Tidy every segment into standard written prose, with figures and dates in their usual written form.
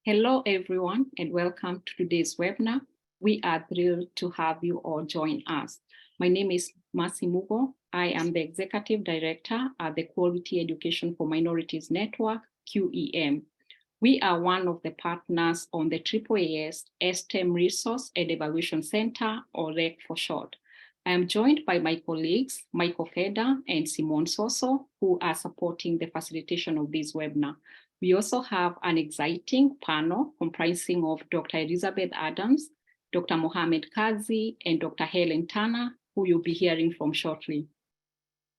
Hello, everyone, and welcome to today's webinar. We are thrilled to have you all join us. My name is Mugo. I am the Executive Director at the Quality Education for Minorities Network, QEM. We are one of the partners on the AAAS STEM Resource and Evaluation Center, or REC for short. I am joined by my colleagues, Michael Feder and Simone Soso, who are supporting the facilitation of this webinar. We also have an exciting panel comprising of Dr. Elizabeth Adams, Dr. Mohammed Qazi, and Dr. Helen, who you'll be hearing from shortly.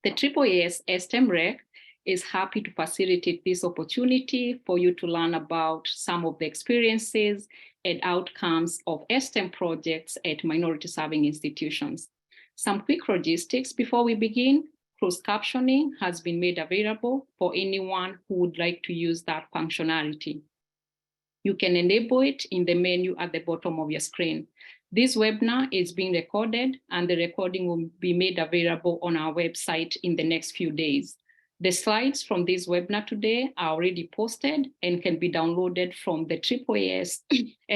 The AAAS STEM REC is happy to facilitate this opportunity for you to learn about some of the experiences and outcomes of STEM projects at minority serving institutions. Some quick logistics before we begin. Closed captioning has been made available for anyone who would like to use that functionality. You can enable it in the menu at the bottom of your screen. This webinar is being recorded, and the recording will be made available on our website in the next few days. The slides from this webinar today are already posted and can be downloaded from the AAAS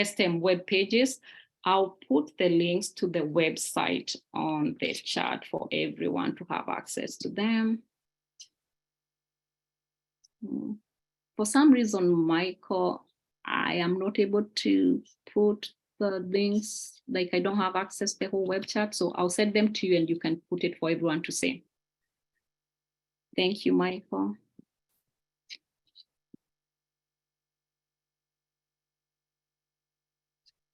STEM web pages. I'll put the links to the website on the chat for everyone to have access to them. For some reason, Michael, I am not able to put the links, like I don't have access to the whole web chat, so I'll send them to you and you can put it for everyone to see. Thank you, Michael.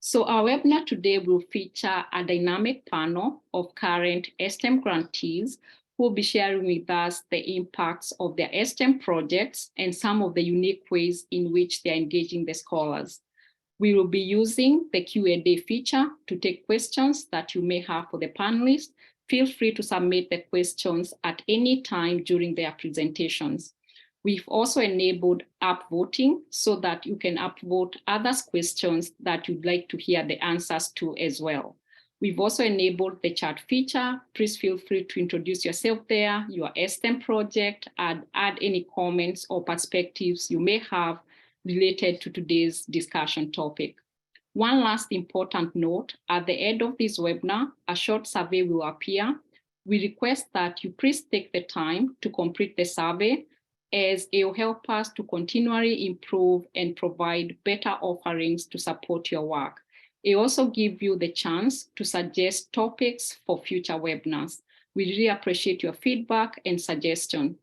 So our webinar today will feature a dynamic panel of current STEM grantees who will be sharing with us the impacts of their STEM projects and some of the unique ways in which they're engaging the scholars. We will be using the Q&A feature to take questions that you may have for the panelists. Feel free to submit the questions at any time during their presentations. We've also enabled upvoting so that you can upvote others' questions that you'd like to hear the answers to as well. We've also enabled the chat feature. Please feel free to introduce yourself there, your STEM project, and add any comments or perspectives you may have related to today's discussion topic. One last important note, at the end of this webinar, a short survey will appear. We request that you please take the time to complete the survey, as it will help us to continually improve and provide better offerings to support your work. It also gives you the chance to suggest topics for future webinars. We really appreciate your feedback and suggestion.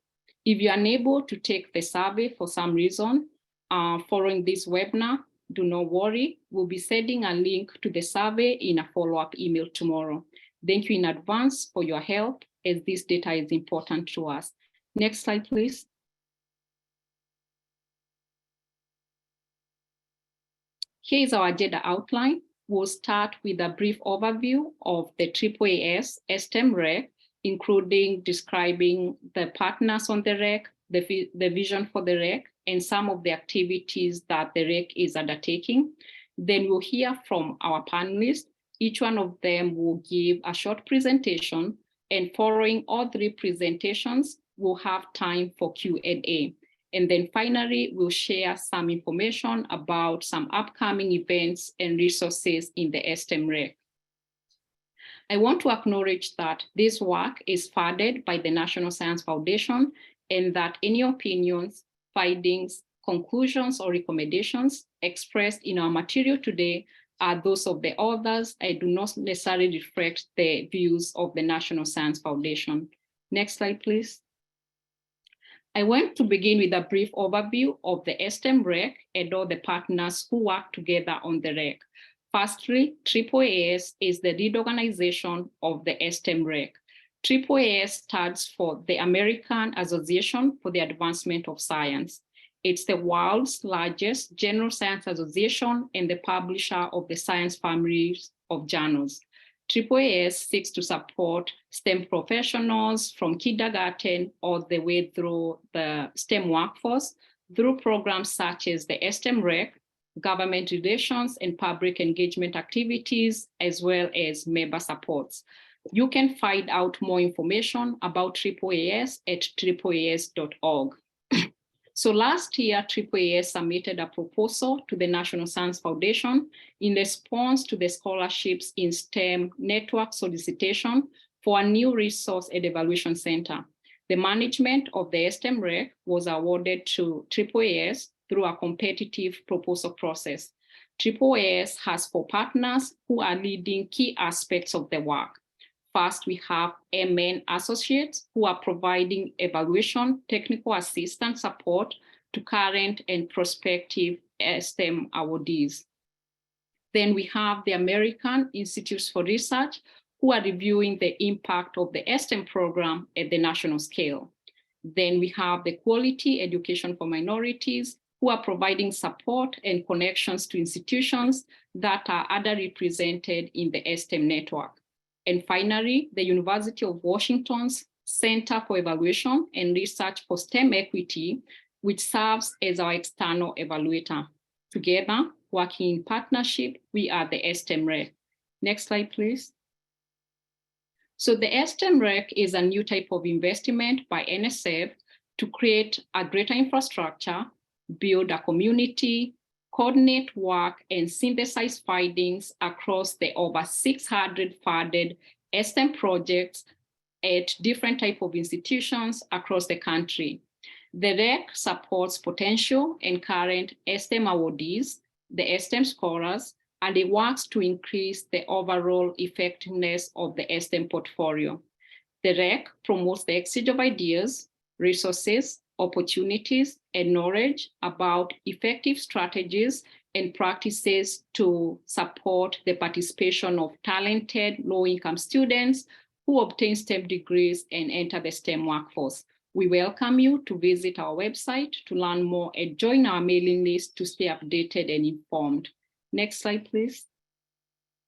If you're unable to take the survey for some reason following this webinar, do not worry. We'll be sending a link to the survey in a follow-up email tomorrow. Thank you in advance for your help, as this data is important to us. Next slide, please. Here is our agenda outline. We'll start with a brief overview of the AAAS STEM REC, including describing the partners on the REC, the vision for the REC, and some of the activities that the REC is undertaking. Then we'll hear from our panelists. Each one of them will give a short presentation, and following all three presentations, we'll have time for Q&A. And then finally, we'll share some information about some upcoming events and resources in the STEM REC. I want to acknowledge that this work is funded by the National Science Foundation, and that any opinions, findings, conclusions, or recommendations expressed in our material today are those of the authors. I do not necessarily reflect the views of the National Science Foundation. Next slide, please. I want to begin with a brief overview of the STEM REC and all the partners who work together on the REC. Firstly, AAAS is the lead organization of the STEM REC. AAAS stands for the American Association for the Advancement of Science. It's the world's largest general science association and the publisher of the science families of journals. AAAS seeks to support STEM professionals from kindergarten all the way through the STEM workforce through programs such as the STEM REC, government relations and public engagement activities, as well as member supports. You can find out more information about AAAS at AAAS.org. So last year, AAAS submitted a proposal to the National Science Foundation in response to the Scholarships in STEM network solicitation for a new resource and evaluation center. The management of the STEM REC was awarded to AAAS through a competitive proposal process. AAAS has 4 partners who are leading key aspects of the work. First, we have MN Associates who are providing evaluation, technical assistance support to current and prospective STEM awardees. Then we have the American Institutes for Research who are reviewing the impact of the STEM program at the national scale. Then we have the Quality Education for Minorities who are providing support and connections to institutions that are underrepresented in the STEM network. And finally, the University of Washington's Center for Evaluation and Research for STEM Equity, which serves as our external evaluator. Together, working in partnership, we are the STEM REC. Next slide, please. So the STEM REC is a new type of investment by NSF to create a greater infrastructure, build a community, coordinate work, and synthesize findings across the over 600 funded STEM projects at different types of institutions across the country. The REC supports potential and current STEM awardees, the STEM scholars, and it works to increase the overall effectiveness of the STEM portfolio. The REC promotes the exchange of ideas, resources, opportunities, and knowledge about effective strategies and practices to support the participation of talented low-income students who obtain STEM degrees and enter the STEM workforce. We welcome you to visit our website to learn more and join our mailing list to stay updated and informed. Next slide, please.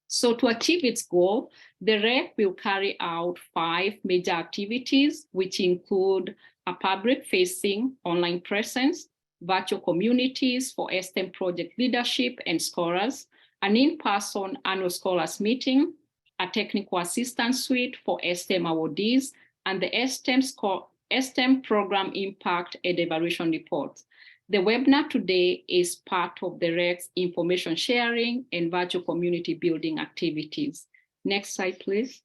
So to achieve its goal, the REC will carry out 5 major activities, which include a public-facing online presence, virtual communities for STEM project leadership and scholars, an in-person annual scholars meeting, a technical assistance suite for STEM awardees, and the STEM program impact and evaluation reports. The webinar today is part of the REC's information sharing and virtual community building activities. Next slide, please.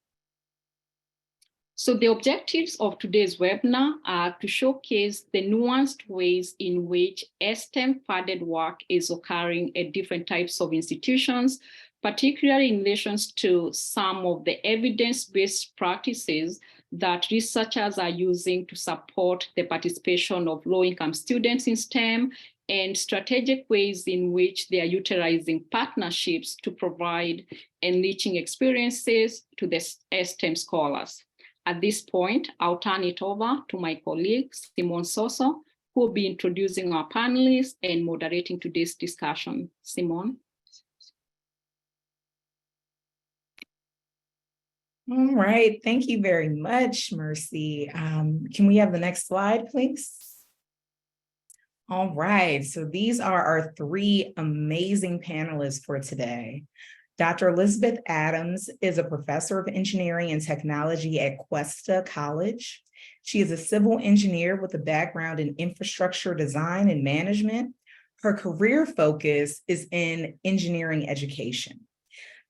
So the objectives of today's webinar are to showcase the nuanced ways in which STEM-funded work is occurring at different types of institutions, particularly in relation to some of the evidence-based practices that researchers are using to support the participation of low-income students in STEM, and strategic ways in which they are utilizing partnerships to provide enriching experiences to the STEM scholars. At this point, I'll turn it over to my colleague, Simone Soso, who will be introducing our panelists and moderating today's discussion. Simone. All right, thank you very much, Mercy. Can we have the next slide, please? All right, so these are our 3 amazing panelists for today. Dr. Elizabeth Adams is a professor of engineering and technology at Cuesta College. She is a civil engineer with a background in infrastructure design and management. Her career focus is in engineering education.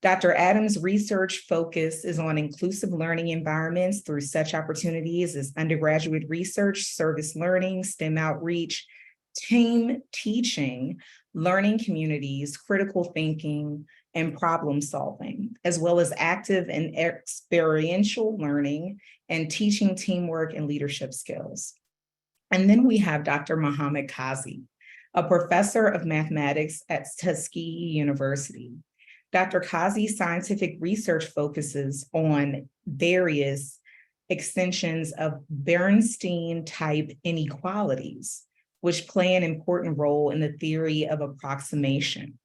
Dr. Adams' research focus is on inclusive learning environments through such opportunities as undergraduate research, service learning, STEM outreach, team teaching, learning communities, critical thinking, and problem solving, as well as active and experiential learning and teaching teamwork and leadership skills. And then we have Dr. Mohammed Qazi, a professor of mathematics at Tuskegee University. Dr. Qazi's scientific research focuses on various extensions of Bernstein-type inequalities, which play an important role in the theory of approximation.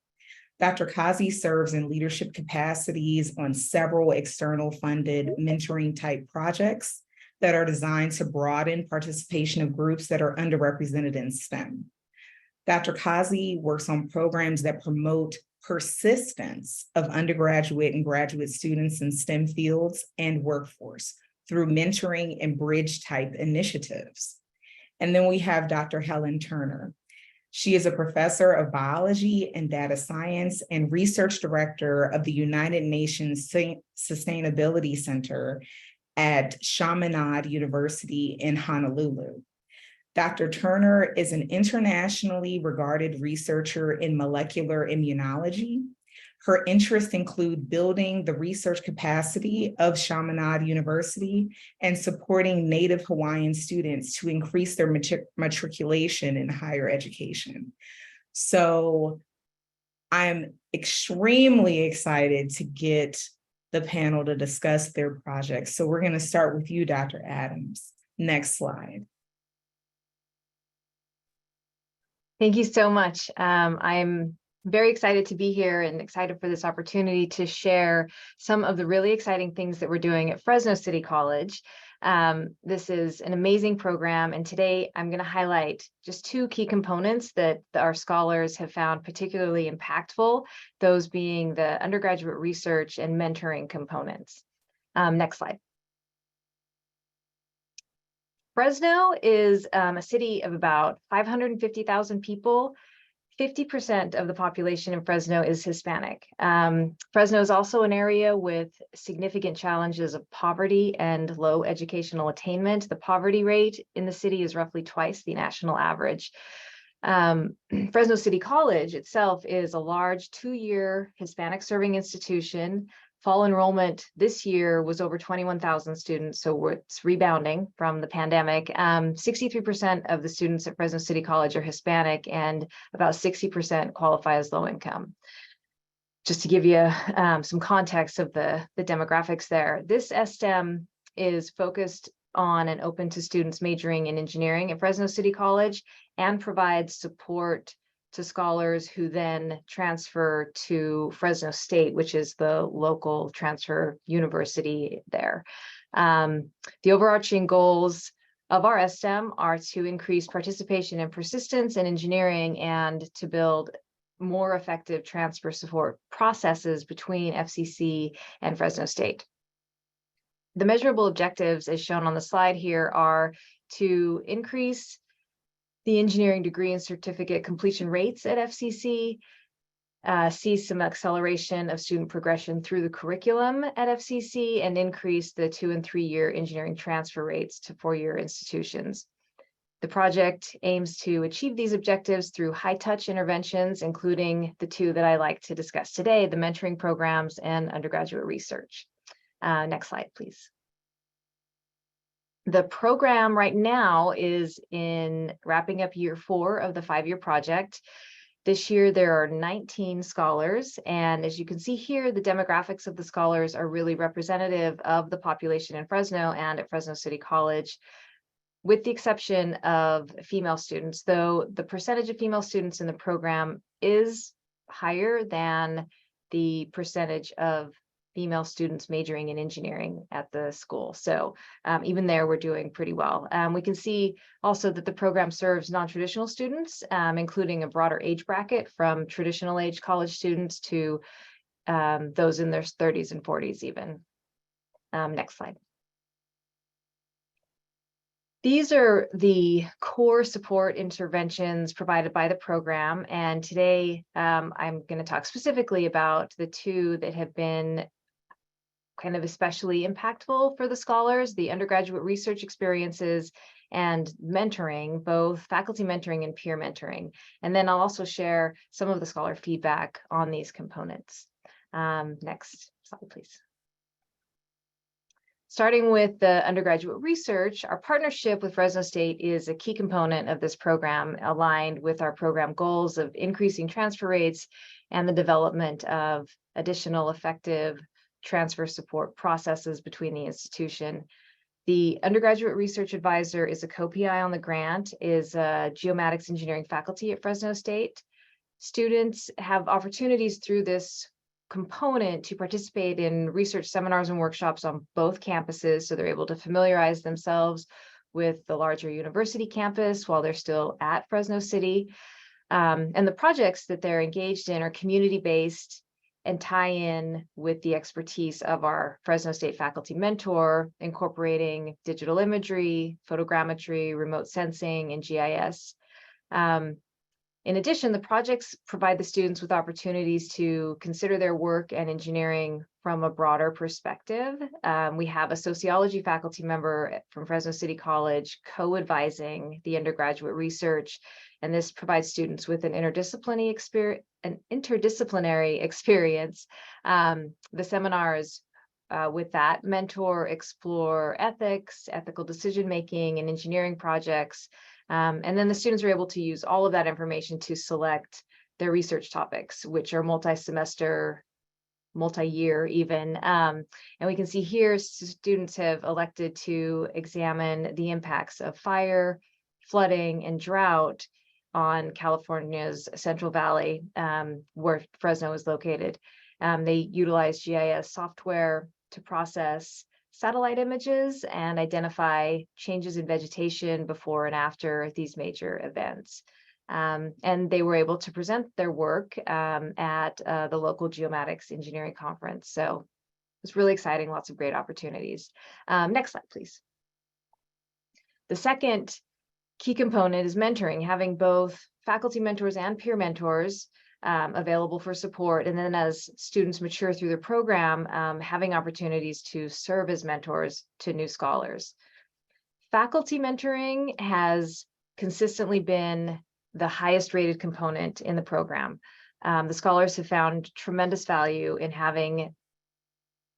Dr. Qazi serves in leadership capacities on several external funded mentoring-type projects that are designed to broaden participation of groups that are underrepresented in STEM. Dr. Qazi works on programs that promote persistence of undergraduate and graduate students in STEM fields and workforce through mentoring and bridge type initiatives. And then we have Dr. Helen Turner. She is a professor of biology and data science and research director of the United Nations Sustainability Center at Chaminade University in Honolulu. Dr. Turner is an internationally regarded researcher in molecular immunology. Her interests include building the research capacity of Chaminade University and supporting Native Hawaiian students to increase their matriculation in higher education. So I'm extremely excited to get the panel to discuss their projects. So we're going to start with you, Dr. Adams. Next slide. Thank you so much. I'm very excited to be here and excited for this opportunity to share some of the really exciting things that we're doing at Fresno City College. This is an amazing program, and today I'm going to highlight just two key components that our scholars have found particularly impactful, those being the undergraduate research and mentoring components. Next slide. Fresno is a city of about 550,000 people. 50% of the population in Fresno is Hispanic. Fresno is also an area with significant challenges of poverty and low educational attainment. The poverty rate in the city is roughly twice the national average. Fresno City College itself is a large 2-year Hispanic serving institution. Fall enrollment this year was over 21,000 students, so it's rebounding from the pandemic. 63% of the students at Fresno City College are Hispanic, and about 60% qualify as low income. Just to give you some context of the demographics there, this STEM is focused on and open to students majoring in engineering at Fresno City College and provides support to scholars who then transfer to Fresno State, which is the local transfer university there. The overarching goals of our STEM are to increase participation and persistence in engineering and to build more effective transfer support processes between FCC and Fresno State. The measurable objectives, as shown on the slide here, are to increase the engineering degree and certificate completion rates at FCC, see some acceleration of student progression through the curriculum at FCC, and increase the 2- and 3-year engineering transfer rates to 4-year institutions. The project aims to achieve these objectives through high-touch interventions, including the two that I like to discuss today, the mentoring programs and undergraduate research. Next slide, please. The program right now is in wrapping up year 4 of the 5-year project. This year, there are 19 scholars. And as you can see here, the demographics of the scholars are really representative of the population in Fresno and at Fresno City College, with the exception of female students, though the percentage of female students in the program is higher than the percentage of female students majoring in engineering at the school. So even there, we're doing pretty well. We can see also that the program serves non-traditional students, including a broader age bracket from traditional age college students to those in their 30s and 40s even. Next slide. These are the core support interventions provided by the program. And today I'm going to talk specifically about the two that have been kind of especially impactful for the scholars, the undergraduate research experiences and mentoring, both faculty mentoring and peer mentoring. And then I'll also share some of the scholar feedback on these components. Next slide, please. Starting with the undergraduate research, our partnership with Fresno State is a key component of this program, aligned with our program goals of increasing transfer rates and the development of additional effective transfer support processes between the institution. The undergraduate research advisor is a co-PI on the grant, is a geomatics engineering faculty at Fresno State. Students have opportunities through this component to participate in research seminars and workshops on both campuses, so they're able to familiarize themselves with the larger university campus while they're still at Fresno City. And the projects that they're engaged in are community-based and tie in with the expertise of our Fresno State faculty mentor, incorporating digital imagery, photogrammetry, remote sensing, and GIS. In addition, the projects provide the students with opportunities to consider their work and engineering from a broader perspective. We have a sociology faculty member from Fresno City College co-advising the undergraduate research, and this provides students with an interdisciplinary experience. The seminars with that mentor, explore ethics, ethical decision-making, and engineering projects. And then the students are able to use all of that information to select their research topics, which are multi-semester, multi-year even. And we can see here, students have elected to examine the impacts of fire, flooding, and drought on California's Central Valley, where Fresno is located. They utilize GIS software to process satellite images and identify changes in vegetation before and after these major events. And they were able to present their work at the local geomatics engineering conference. So it's really exciting, lots of great opportunities. Next slide, please. The second key component is mentoring, having both faculty mentors and peer mentors available for support. And then as students mature through the program, having opportunities to serve as mentors to new scholars. Faculty mentoring has consistently been the highest rated component in the program. The scholars have found tremendous value in having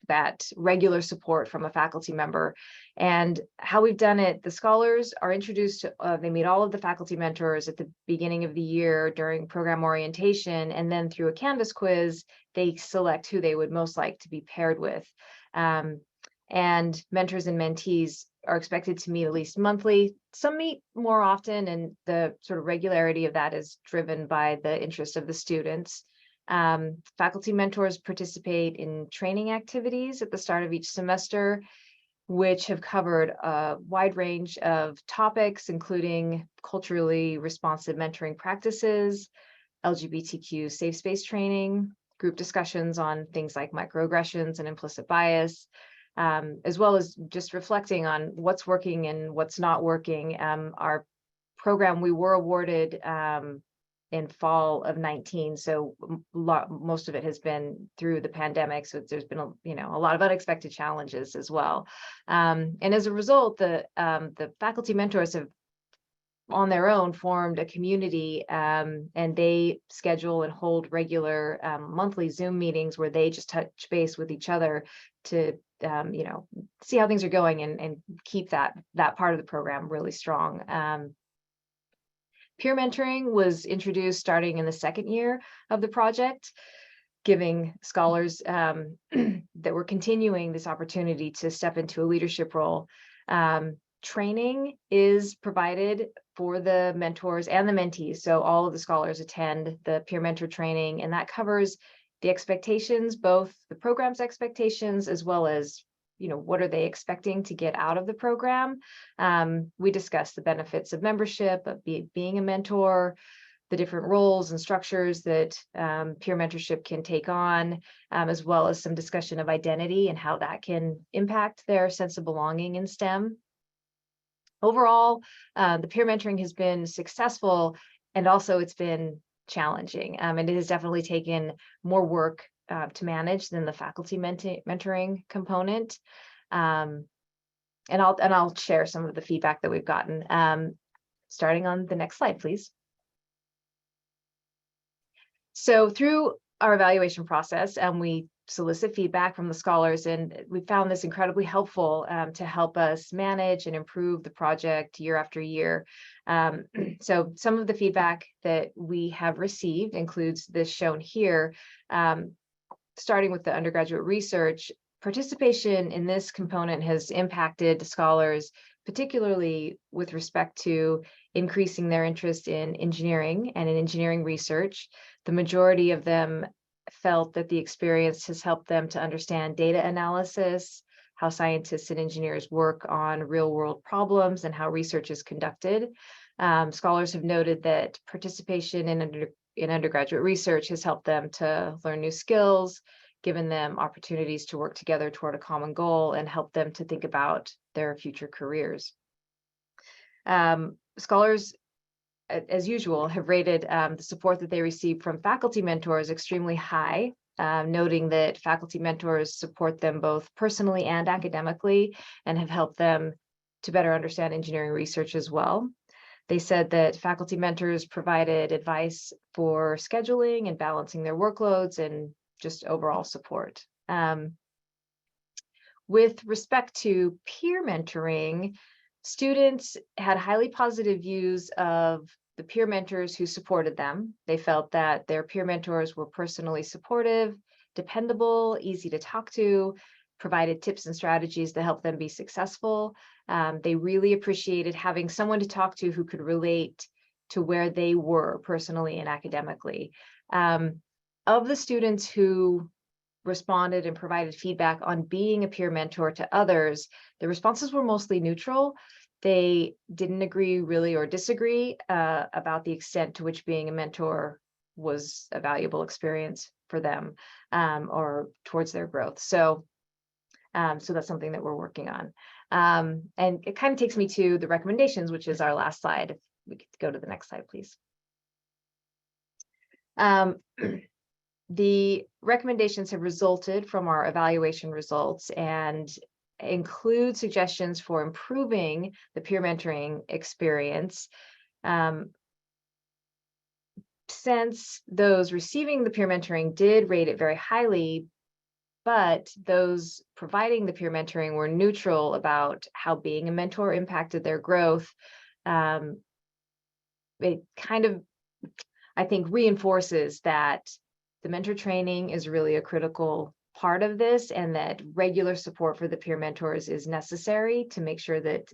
that regular support from a faculty member. And how we've done it, the scholars are introduced to, they meet all of the faculty mentors at the beginning of the year during program orientation, and then through a Canvas quiz, they select who they would most like to be paired with. And mentors and mentees are expected to meet at least monthly. Some meet more often, and the sort of regularity of that is driven by the interest of the students. Faculty mentors participate in training activities at the start of each semester, which have covered a wide range of topics, including culturally responsive mentoring practices, LGBTQ safe space training, group discussions on things like microaggressions and implicit bias, as well as just reflecting on what's working and what's not working. Our program, we were awarded in fall of 19. So most of it has been through the pandemic. So there's been a lot of unexpected challenges as well. And as a result, the faculty mentors have on their own formed a community, and they schedule and hold regular monthly Zoom meetings where they just touch base with each other to see how things are going and keep that part of the program really strong. Peer mentoring was introduced starting in the second year of the project, giving scholars that were continuing this opportunity to step into a leadership role. Training is provided for the mentors and the mentees. So all of the scholars attend the peer mentor training, and that covers the expectations, both the program's expectations as well as what are they expecting to get out of the program. We discussed the benefits of membership, of being a mentor, the different roles and structures that peer mentorship can take on, as well as some discussion of identity and how that can impact their sense of belonging in STEM. Overall, the peer mentoring has been successful, and also it's been challenging. And it has definitely taken more work to manage than the faculty mentoring component. And I'll share some of the feedback that we've gotten. Starting on the next slide, please. So through our evaluation process, we solicit feedback from the scholars, and we found this incredibly helpful to help us manage and improve the project year after year. So some of the feedback that we have received includes this shown here. Starting with the undergraduate research, participation in this component has impacted scholars, particularly with respect to increasing their interest in engineering and in engineering research. The majority of them felt that the experience has helped them to understand data analysis, how scientists and engineers work on real-world problems, and how research is conducted. Scholars have noted that participation in undergraduate research has helped them to learn new skills, given them opportunities to work together toward a common goal, and help them to think about their future careers. Scholars, as usual, have rated the support that they receive from faculty mentors extremely high, noting that faculty mentors support them both personally and academically, and have helped them to better understand engineering research as well. They said that faculty mentors provided advice for scheduling and balancing their workloads and just overall support. With respect to peer mentoring, students had highly positive views of the peer mentors who supported them. They felt that their peer mentors were personally supportive, dependable, easy to talk to, provided tips and strategies to help them be successful. They really appreciated having someone to talk to who could relate to where they were personally and academically. Of the students who responded and provided feedback on being a peer mentor to others, the responses were mostly neutral. They didn't agree really or disagree about the extent to which being a mentor was a valuable experience for them or towards their growth. So that's something that we're working on. And it kind of takes me to the recommendations, which is our last slide. If we could go to the next slide, please. The recommendations have resulted from our evaluation results and include suggestions for improving the peer mentoring experience. Since those receiving the peer mentoring did rate it very highly, but those providing the peer mentoring were neutral about how being a mentor impacted their growth, it kind of, I think, reinforces that the mentor training is really a critical part of this, and that regular support for the peer mentors is necessary to make sure that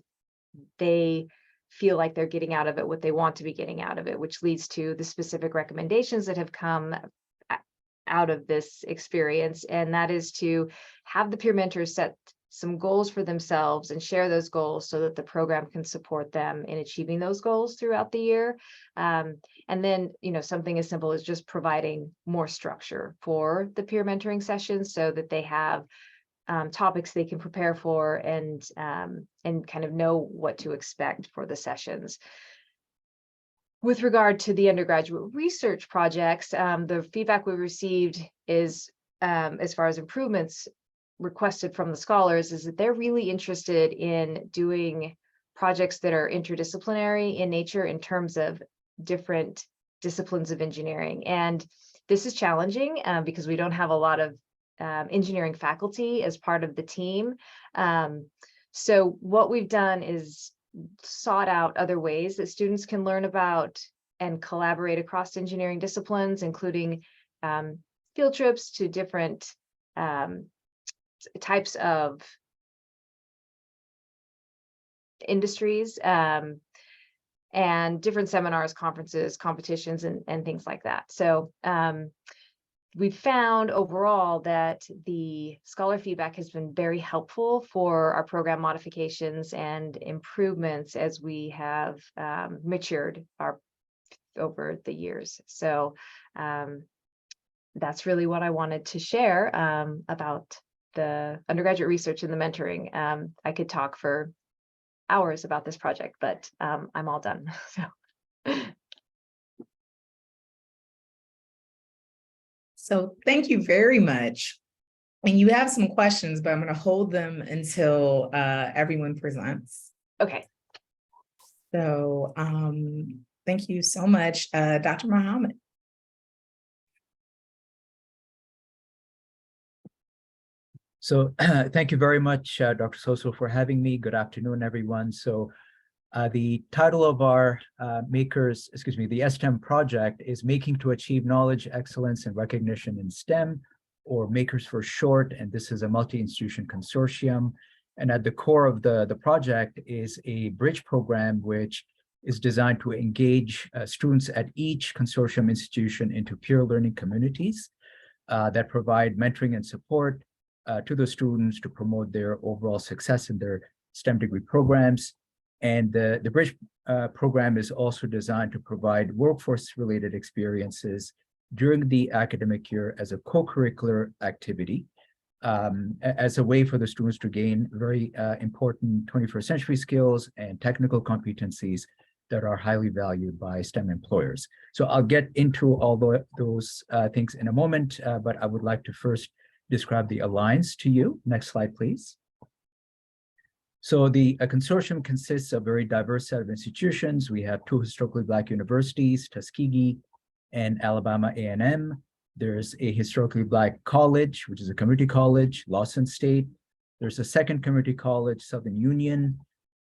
they feel like they're getting out of it what they want to be getting out of it, which leads to the specific recommendations that have come out of this experience. And that is to have the peer mentors set some goals for themselves and share those goals so that the program can support them in achieving those goals throughout the year. And then, something as simple as just providing more structure for the peer mentoring sessions so that they have topics they can prepare for and kind of know what to expect for the sessions. With regard to the undergraduate research projects, the feedback we received is, as far as improvements requested from the scholars, is that they're really interested in doing projects that are interdisciplinary in nature in terms of different disciplines of engineering. And this is challenging because we don't have a lot of engineering faculty as part of the team. So what we've done is sought out other ways that students can learn about and collaborate across engineering disciplines, including field trips to different types of industries, and different seminars, conferences, competitions, and things like that. So we found overall that the scholar feedback has been very helpful for our program modifications and improvements as we have matured over the years. So that's really what I wanted to share about the undergraduate research and the mentoring. I could talk for hours about this project, but I'm all done. So thank you very much. And you have some questions, but I'm going to hold them until everyone presents. Okay. So thank you so much, Dr. Mohammed. So thank you very much, Dr. Soso, for having me. Good afternoon, everyone. So the title of our the STEM project is Making to Achieve Knowledge, Excellence, and Recognition in STEM, or MAKERS for short, and this is a multi-institution consortium. And at the core of the project is a bridge program, which is designed to engage students at each consortium institution into peer learning communities that provide mentoring and support to the students to promote their overall success in their STEM degree programs. And the Bridge program is also designed to provide workforce-related experiences during the academic year as a co-curricular activity, as a way for the students to gain very important 21st century skills and technical competencies that are highly valued by STEM employers. So I'll get into all those things in a moment, but I would like to first describe the Alliance to you. Next slide, please. So the consortium consists of a very diverse set of institutions. We have 2 historically Black universities, Tuskegee and Alabama A&M. There's a historically Black college, which is a community college, Lawson State. There's a second community college, Southern Union.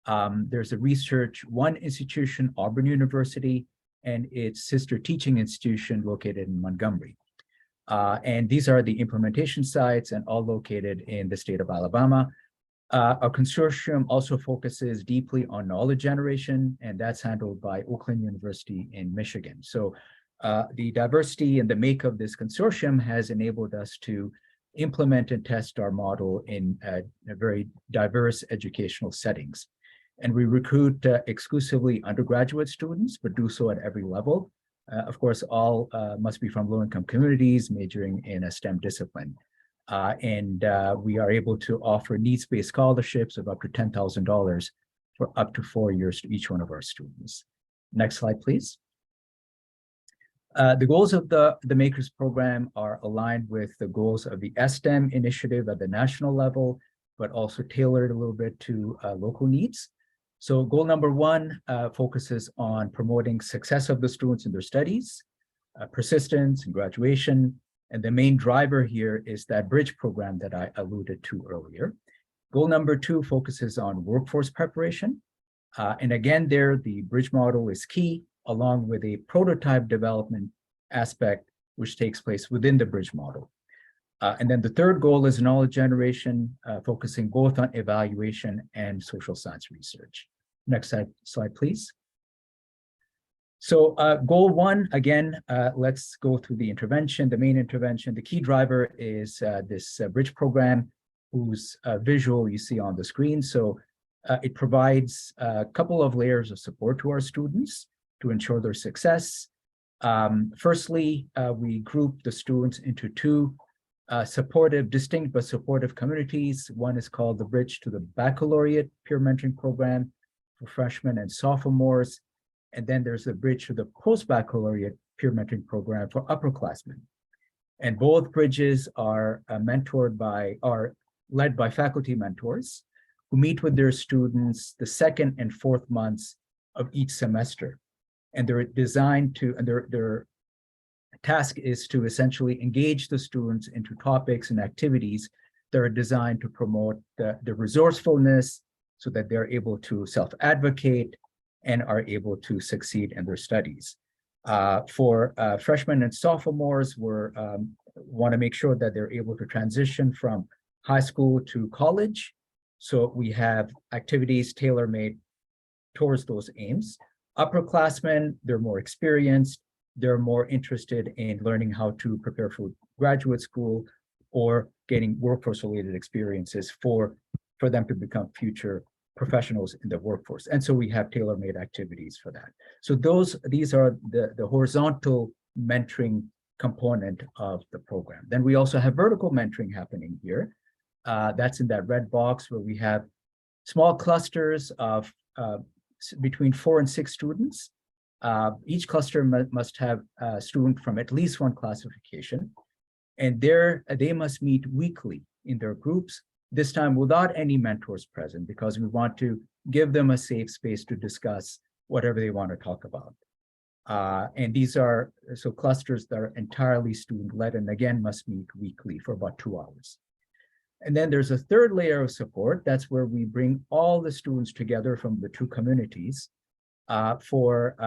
There's a Research One institution, Auburn University, and its sister teaching institution located in Montgomery. And these are the implementation sites and all located in the state of Alabama. Our consortium also focuses deeply on knowledge generation, and that's handled by Oakland University in Michigan. So the diversity and the make of this consortium has enabled us to implement and test our model in very diverse educational settings. And we recruit exclusively undergraduate students, but do so at every level. Of course, all must be from low-income communities majoring in a STEM discipline. And we are able to offer needs-based scholarships of up to $10,000 for up to 4 years to each one of our students. Next slide, please. The goals of the Makers program are aligned with the goals of the STEM initiative at the national level, but also tailored a little bit to local needs. So goal number 1 focuses on promoting success of the students in their studies, persistence and graduation. And the main driver here is that Bridge program that I alluded to earlier. Goal number 2 focuses on workforce preparation. And again, there, the Bridge model is key, along with a prototype development aspect, which takes place within the Bridge model. And then the third goal is knowledge generation, focusing both on evaluation and social science research. Next slide, please. So goal 1, again, let's go through the intervention, the main intervention. The key driver is this Bridge program, whose visual you see on the screen. So it provides a couple of layers of support to our students to ensure their success. Firstly, we group the students into 2 distinct but supportive communities. One is called the Bridge to the Baccalaureate Peer Mentoring Program for freshmen and sophomores. And then there's the Bridge to the Post-Baccalaureate Peer Mentoring Program for upperclassmen. And both bridges are led by faculty mentors who meet with their students the 2nd and 4th months of each semester. And they're designed to, and their task is to essentially engage the students into topics and activities that are designed to promote the resourcefulness so that they're able to self-advocate and are able to succeed in their studies. For freshmen and sophomores, we want to make sure that they're able to transition from high school to college. So we have activities tailor-made towards those aims. Upperclassmen, they're more experienced, they're more interested in learning how to prepare for graduate school or getting workforce-related experiences for them to become future professionals in the workforce. And so we have tailor-made activities for that. So these are the horizontal mentoring component of the program. Then we also have vertical mentoring happening here. That's in that red box where we have small clusters of between 4 and 6 students. Each cluster must have a student from at least one classification, and they must meet weekly in their groups, this time without any mentors present, because we want to give them a safe space to discuss whatever they want to talk about. And these are clusters that are entirely student-led, and again, must meet weekly for about 2 hours. And then there's a third layer of support. That's where we bring all the students together from the 2 communities for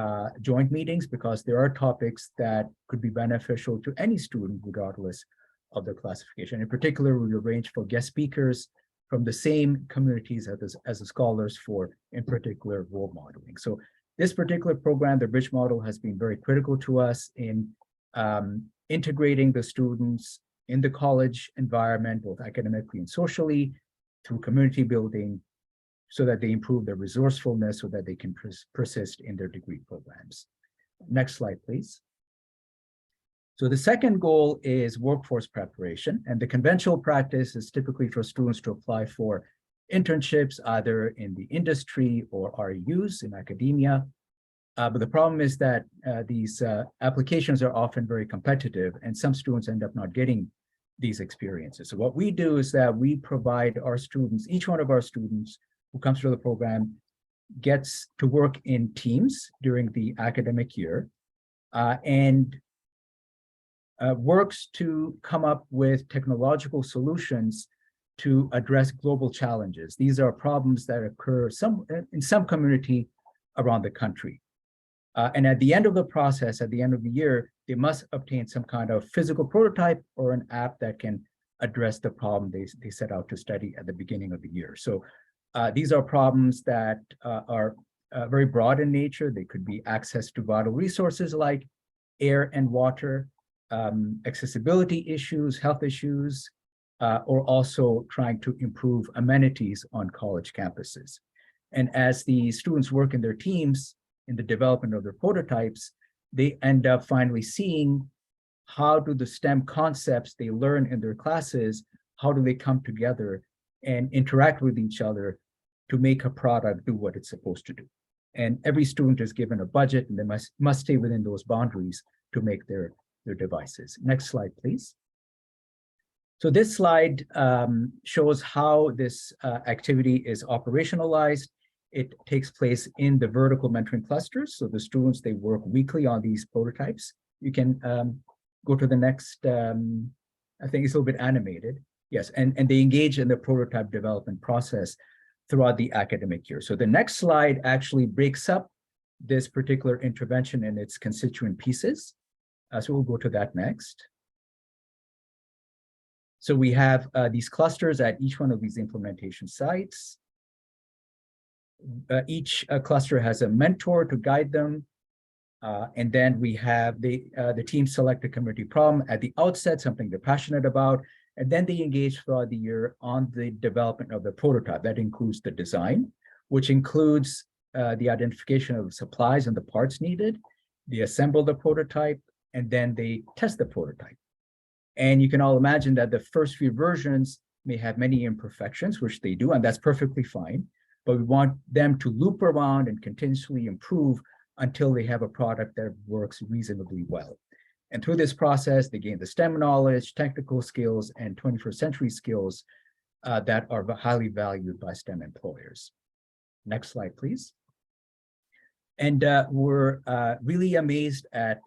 joint meetings, because there are topics that could be beneficial to any student regardless of their classification. In particular, we arrange for guest speakers from the same communities as the scholars for, in particular, role modeling. So this particular program, the Bridge model, has been very critical to us in integrating the students in the college environment, both academically and socially, through community building, so that they improve their resourcefulness so that they can persist in their degree programs. Next slide, please. So the second goal is workforce preparation, and the conventional practice is typically for students to apply for internships either in the industry or REUs in academia. But the problem is that these applications are often very competitive, and some students end up not getting these experiences. So what we do is that we provide our students, each one of our students who comes through the program gets to work in teams during the academic year and works to come up with technological solutions to address global challenges. These are problems that occur in some community around the country. And at the end of the process, at the end of the year, they must obtain some kind of physical prototype or an app that can address the problem they set out to study at the beginning of the year. So these are problems that are very broad in nature. They could be access to vital resources like air and water, accessibility issues, health issues, or also trying to improve amenities on college campuses. And as the students work in their teams in the development of their prototypes, they end up finally seeing how do the STEM concepts they learn in their classes, how do they come together and interact with each other to make a product do what it's supposed to do. And every student is given a budget and they must stay within those boundaries to make their devices. Next slide, please. So this slide shows how this activity is operationalized. It takes place in the vertical mentoring clusters. So the students, they work weekly on these prototypes. You can go to the next, I think it's a little bit animated. Yes, and they engage in the prototype development process throughout the academic year. So the next slide actually breaks up this particular intervention in its constituent pieces. So we'll go to that next. So we have these clusters at each one of these implementation sites. Each cluster has a mentor to guide them. And then we have the team select a community problem at the outset, something they're passionate about, and then they engage throughout the year on the development of the prototype. That includes the design, which includes the identification of supplies and the parts needed. They assemble the prototype, and then they test the prototype. And you can all imagine that the first few versions may have many imperfections, which they do, and that's perfectly fine. But we want them to loop around and continuously improve until they have a product that works reasonably well. And through this process, they gain the STEM knowledge, technical skills, and 21st century skills that are highly valued by STEM employers. Next slide, please. And we're really amazed at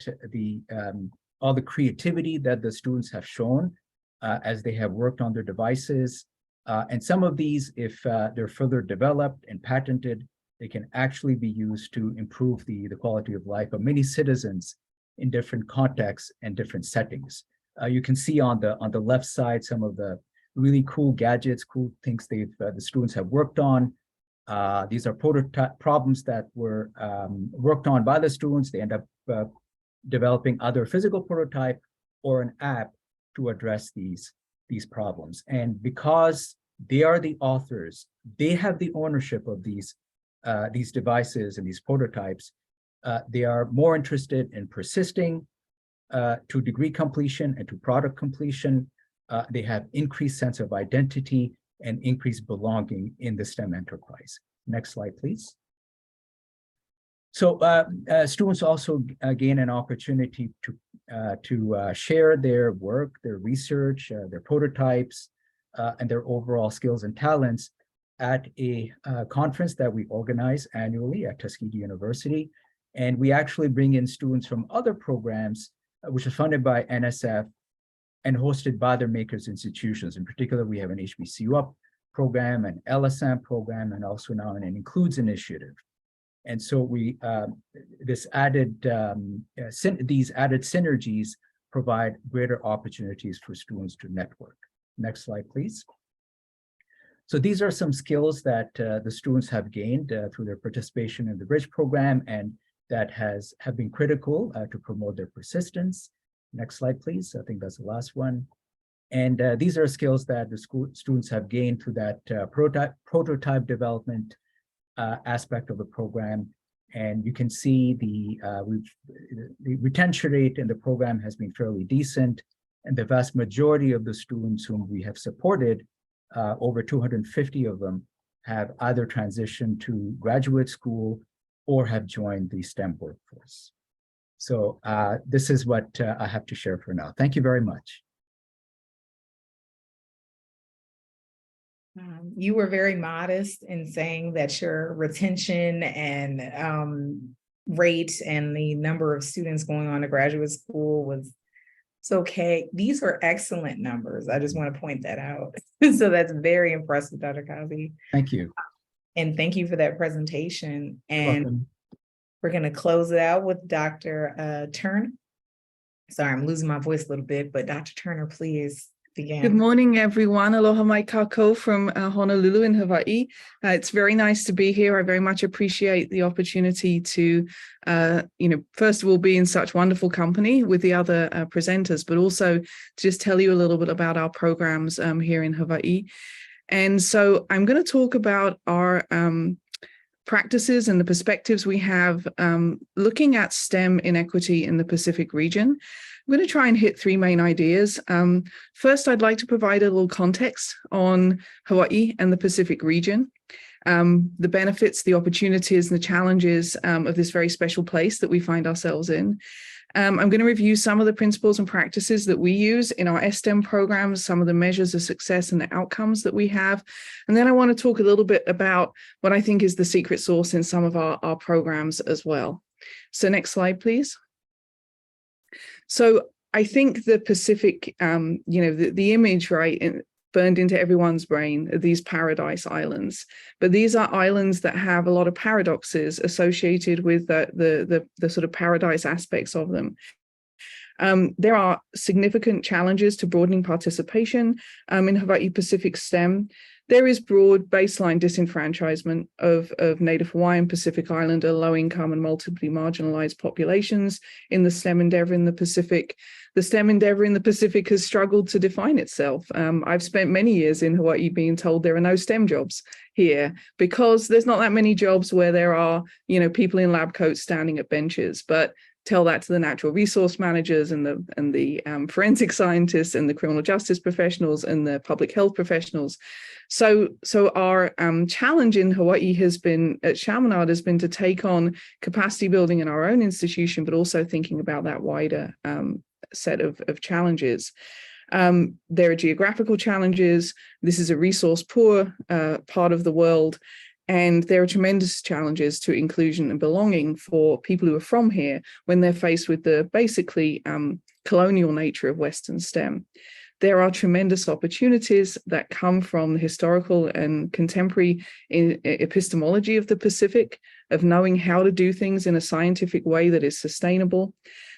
all the creativity that the students have shown as they have worked on their devices. And some of these, if they're further developed and patented, they can actually be used to improve the quality of life of many citizens in different contexts and different settings. You can see on the left side some of the really cool gadgets, cool things the students have worked on. These are prototype problems that were worked on by the students. They end up developing either a physical prototype or an app to address these problems. And because they are the authors, they have the ownership of these devices and these prototypes. They are more interested in persisting to degree completion and to product completion. They have increased sense of identity and increased belonging in the STEM enterprise. Next slide, please. So students also gain an opportunity to share their work, their research, their prototypes, and their overall skills and talents at a conference that we organize annually at Tuskegee University. And we actually bring in students from other programs, which are funded by NSF and hosted by their makers institutions. In particular, we have an HBCU Up program, an LSM program, and also now an Includes initiative. And so we these added synergies provide greater opportunities for students to network. Next slide, please. So these are some skills that the students have gained through their participation in the Bridge program, and that have been critical to promote their persistence. Next slide, please. I think that's the last one. And these are skills that the students have gained through that prototype development aspect of the program. And you can see the retention rate in the program has been fairly decent. And the vast majority of the students whom we have supported, over 250 of them, have either transitioned to graduate school or have joined the STEM workforce. So this is what I have to share for now. Thank you very much. You were very modest in saying that your retention and rate and the number of students going on to graduate school was okay. These are excellent numbers. I just want to point that out. So that's very impressive, Dr. Qazi. Thank you. And thank you for that presentation. You're And welcome. we're going to close it out with Dr. Turner. Sorry, I'm losing my voice a little bit, but Dr. Turner, please begin. Good morning, everyone. Aloha mai kako from Honolulu in Hawaii. It's very nice to be here. I very much appreciate the opportunity to, first of all, be in such wonderful company with the other presenters, but also to just tell you a little bit about our programs here in Hawaii. And so I'm going to talk about our practices and the perspectives we have looking at STEM inequity in the Pacific region. I'm going to try and hit three main ideas. First, I'd like to provide a little context on Hawaii and the Pacific region, the benefits, the opportunities, and the challenges of this very special place that we find ourselves in. I'm going to review some of the principles and practices that we use in our STEM programs, some of the measures of success and the outcomes that we have. And then I want to talk a little bit about what I think is the secret sauce in some of our programs as well. So next slide, please. So I think the Pacific, the image, right, burned into everyone's brain, these paradise islands. But these are islands that have a lot of paradoxes associated with the sort of paradise aspects of them. There are significant challenges to broadening participation in Hawaii Pacific STEM. There is broad baseline disenfranchisement of Native Hawaiian, Pacific Islander, low-income and multiply marginalized populations in the STEM endeavor in the Pacific. The STEM endeavor in the Pacific has struggled to define itself. I've spent many years in Hawaii being told there are no STEM jobs here because there's not that many jobs where there are, people in lab coats standing at benches. But tell that to the natural resource managers and the forensic scientists and the criminal justice professionals and the public health professionals. So our challenge in Hawaii has been, at Chaminade, has been to take on capacity building in our own institution, but also thinking about that wider set of challenges. There are geographical challenges. This is a resource poor part of the world. And there are tremendous challenges to inclusion and belonging for people who are from here when they're faced with the basically colonial nature of Western STEM. There are tremendous opportunities that come from the historical and contemporary epistemology of the Pacific, of knowing how to do things in a scientific way that is sustainable.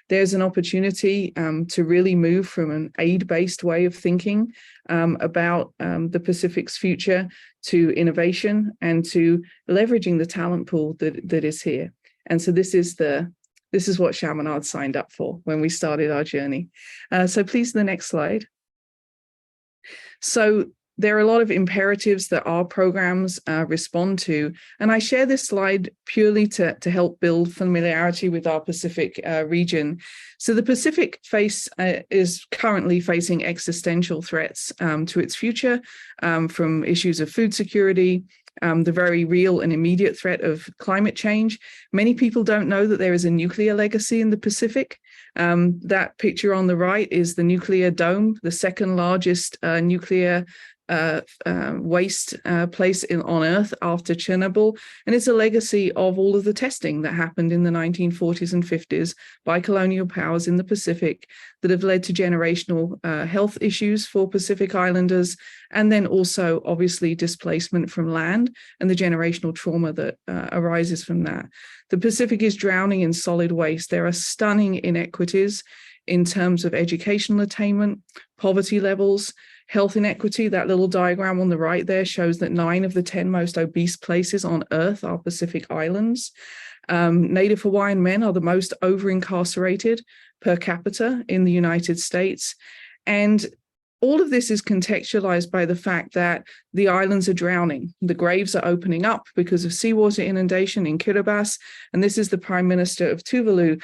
There's an opportunity to really move from an aid-based way of thinking about the Pacific's future to innovation and to leveraging the talent pool that is here. And so this is what Chaminade signed up for when we started our journey. So please, the next slide. So there are a lot of imperatives that our programs respond to, and I share this slide purely to help build familiarity with our Pacific region. So the Pacific is currently facing existential threats to its future from issues of food security, the very real and immediate threat of climate change. Many people don't know that there is a nuclear legacy in the Pacific. That picture on the right is the nuclear dome, the second largest nuclear waste place on Earth after Chernobyl. And it's a legacy of all of the testing that happened in the 1940s and 50s by colonial powers in the Pacific that have led to generational health issues for Pacific Islanders, and then also obviously displacement from land and the generational trauma that arises from that. The Pacific is drowning in solid waste. There are stunning inequities in terms of educational attainment, poverty levels, health inequity. That little diagram on the right there shows that 9 of the 10 most obese places on Earth are Pacific Islands. Native Hawaiian men are the most over-incarcerated per capita in the United States. And all of this is contextualized by the fact that the islands are drowning. The graves are opening up because of seawater inundation in Kiribati. And this is the Prime Minister of Tuvalu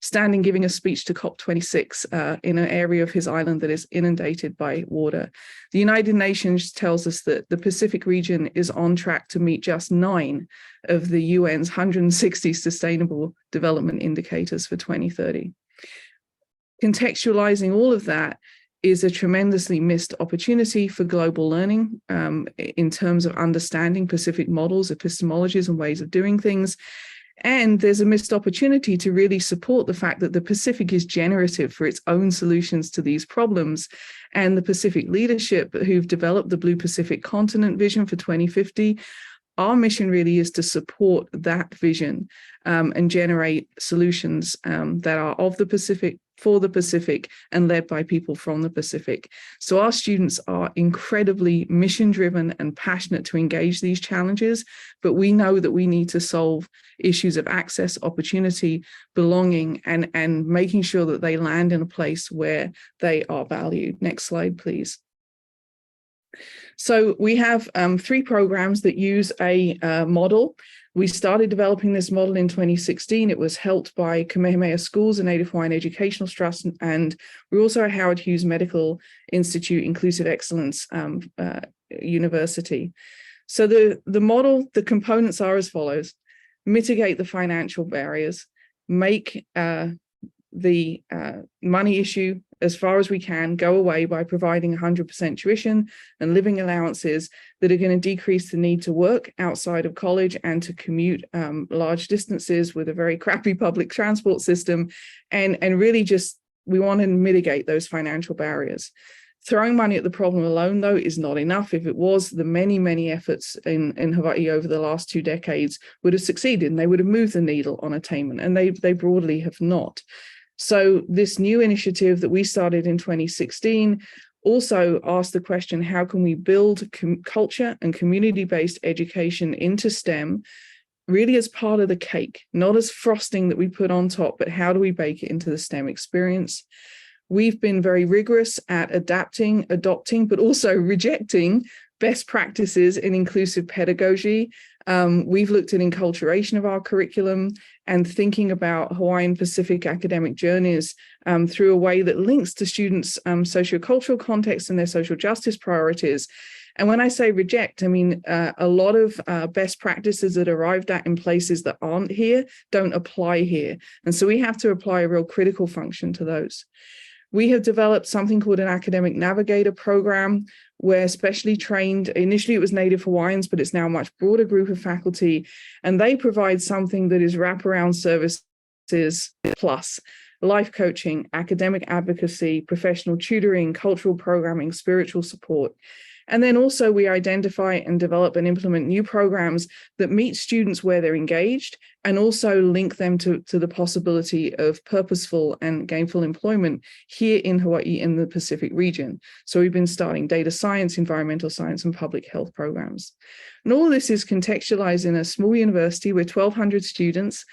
standing giving a speech to COP26 in an area of his island that is inundated by water. The United Nations tells us that the Pacific region is on track to meet just 9 of the UN's 160 Sustainable Development Indicators for 2030. Contextualizing all of that is a tremendously missed opportunity for global learning in terms of understanding Pacific models, epistemologies, and ways of doing things. And there's a missed opportunity to really support the fact that the Pacific is generative for its own solutions to these problems. And the Pacific leadership who've developed the Blue Pacific Continent vision for 2050, our mission really is to support that vision and generate solutions that are of the Pacific, for the Pacific, and led by people from the Pacific. So our students are incredibly mission-driven and passionate to engage these challenges, but we know that we need to solve issues of access, opportunity, belonging, and making sure that they land in a place where they are valued. Next slide, please. So we have 3 programs that use a model. We started developing this model in 2016. It was helped by Kamehameha Schools, a Native Hawaiian Educational Trust, and we're also a Howard Hughes Medical Institute Inclusive Excellence University. So the model, the components are as follows: mitigate the financial barriers, make the money issue as far as we can go away by providing 100% tuition and living allowances that are going to decrease the need to work outside of college and to commute large distances with a very crappy public transport system. And really just, we want to mitigate those financial barriers. Throwing money at the problem alone, though, is not enough. If it was, the many, many efforts in Hawaii over the last 2 decades would have succeeded and they would have moved the needle on attainment, and they broadly have not. So this new initiative that we started in 2016 also asked the question, how can we build culture and community-based education into STEM really as part of the cake, not as frosting that we put on top, but how do we bake it into the STEM experience? We've been very rigorous at adapting, adopting, but also rejecting best practices in inclusive pedagogy. We've looked at enculturation of our curriculum and thinking about Hawaiian Pacific academic journeys through a way that links to students' sociocultural context and their social justice priorities. And when I say reject, I mean a lot of best practices that arrived at in places that aren't here don't apply here. And so we have to apply a real critical function to those. We have developed something called an academic navigator program, where specially trained, initially it was Native Hawaiians, but it's now a much broader group of faculty, and they provide something that is wraparound services plus life coaching, academic advocacy, professional tutoring, cultural programming, spiritual support. And then also we identify and develop and implement new programs that meet students where they're engaged and also link them to the possibility of purposeful and gainful employment here in Hawaii in the Pacific region. So we've been starting data science, environmental science, and public health programs. And all of this is contextualized in a small university with 1,200 students,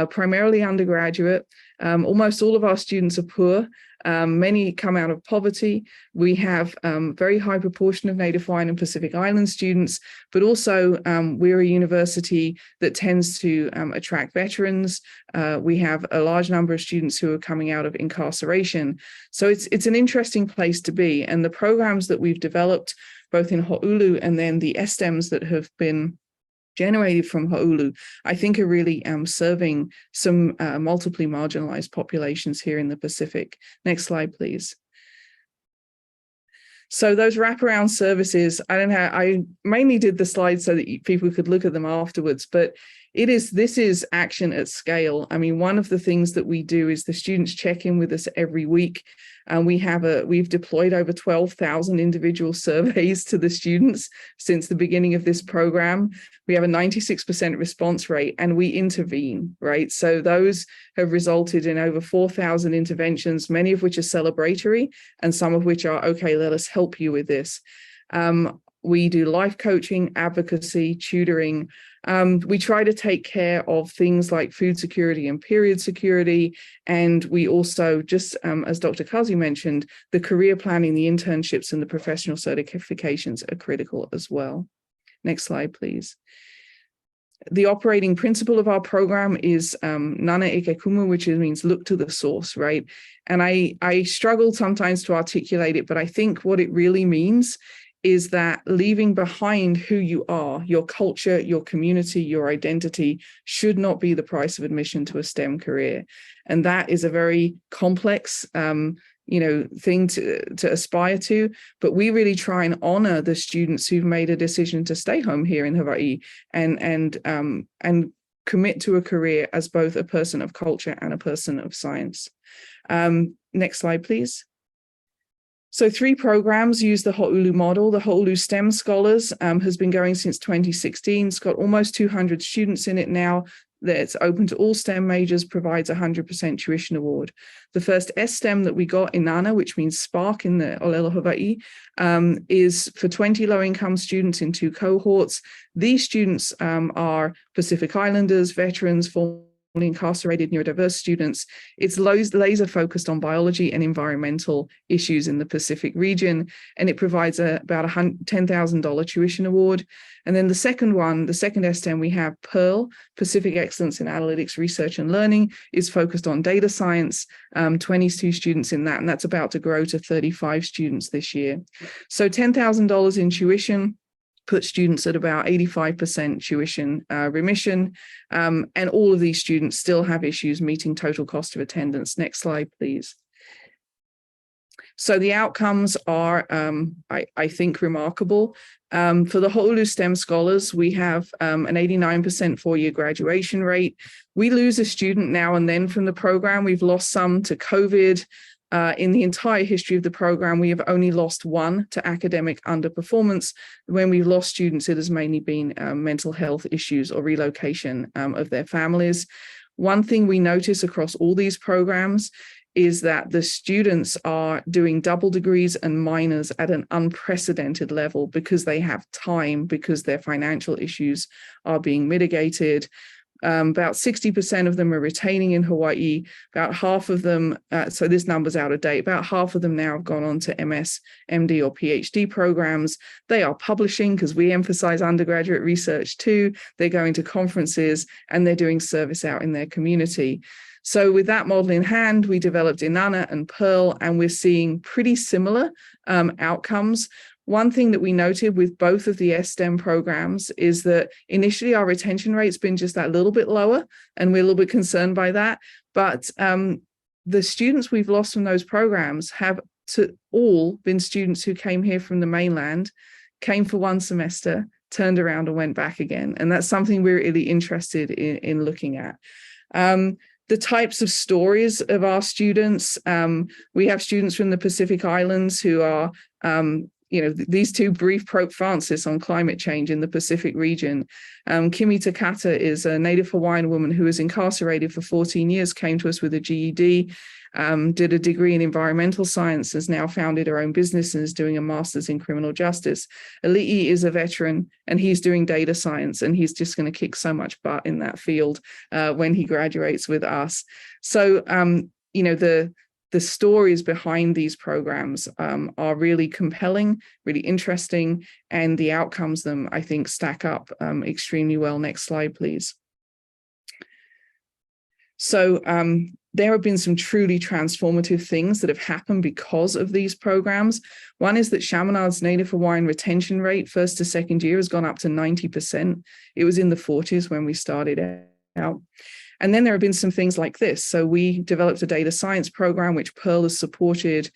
primarily undergraduate. Almost all of our students are poor. Many come out of poverty. We have very high proportion of Native Hawaiian and Pacific Island students, but also we're a university that tends to attract veterans. We have a large number of students who are coming out of incarceration. So it's an interesting place to be. And the programs that we've developed, both in Ho'ulu and then the STEMs that have been generated from Ho'ulu, I think are really serving some multiply marginalized populations here in the Pacific. Next slide, please. So those wraparound services, I mainly did the slides so that people could look at them afterwards, but this is action at scale. I mean, one of the things that we do is the students check in with us every week. And we've deployed over 12,000 individual surveys to the students since the beginning of this program. We have a 96% response rate and we intervene, right? So those have resulted in over 4,000 interventions, many of which are celebratory and some of which are, okay, let us help you with this. We do life coaching, advocacy, tutoring, We try to take care of things like food security and period security. And we also, just as Dr. Qazi mentioned, the career planning, the internships and the professional certifications are critical as well. Next slide, please. The operating principle of our program is Nana Eke Kumu, which means look to the source, right? And I struggle sometimes to articulate it, but I think what it really means is that leaving behind who you are, your culture, your community, your identity should not be the price of admission to a STEM career. And that is a very complex thing to aspire to, but we really try and honor the students who've made a decision to stay home here in Hawaii and commit to a career as both a person of culture and a person of science. Next slide, please. So 3 programs use the Ho'olu model. The Ho'olu STEM Scholars has been going since 2016. It's got almost 200 students in it now. It's open to all STEM majors, provides 100% tuition award. The first STEM that we got in Nana, which means spark in the Olelo Hawaii, is for 20 low-income students in 2 cohorts. These students are Pacific Islanders, veterans, formerly incarcerated neurodiverse students. It's laser focused on biology and environmental issues in the Pacific region, and it provides about a $10,000 tuition award. And then the second STEM we have, Pearl, Pacific Excellence in Analytics, Research and Learning, is focused on data science, 22 students in that, and that's about to grow to 35 students this year. So $10,000 in tuition put students at about 85% tuition remission, and all of these students still have issues meeting total cost of attendance. Next slide, please. So the outcomes are, I think, remarkable. For the Ho'olu STEM Scholars, we have an 89% 4-year graduation rate. We lose a student now and then from the program. We've lost some to COVID. In the entire history of the program, we have only lost 1 to academic underperformance. When we've lost students, it has mainly been mental health issues or relocation of their families. One thing we notice across all these programs is that the students are doing double degrees and minors at an unprecedented level because they have time, because their financial issues are being mitigated. About 60% of them are retaining in Hawaii. About half of them, so this number's out of date, about half of them now have gone on to MS, MD or PhD programs. They are publishing because we emphasize undergraduate research too. They're going to conferences and they're doing service out in their community. So with that model in hand, we developed Inanna and Pearl, and we're seeing pretty similar outcomes. One thing that we noted with both of the STEM programs is that initially our retention rate's been just that little bit lower, and we're a little bit concerned by that. But the students we've lost from those programs have all been students who came here from the mainland, came for 1 semester, turned around and went back again. And that's something we're really interested in looking at. The types of stories of our students, we have students from the Pacific Islands who are these 2 brief Pope Francis on climate change in the Pacific region. Kimi Takata is a Native Hawaiian woman who was incarcerated for 14 years, came to us with a GED, did a degree in environmental science, has now founded her own business and is doing a master's in criminal justice. Ali'i is a veteran and he's doing data science, and he's just going to kick so much butt in that field when he graduates with us. So, the stories behind these programs are really compelling, really interesting, and the outcomes them, I think, stack up extremely well. Next slide, please. So there have been some truly transformative things that have happened because of these programs. One is that Chaminade's Native Hawaiian retention rate, 1st to 2nd year, has gone up to 90%. It was in the 40s when we started out. And then there have been some things like this. So we developed a data science program, which Pearl has supported,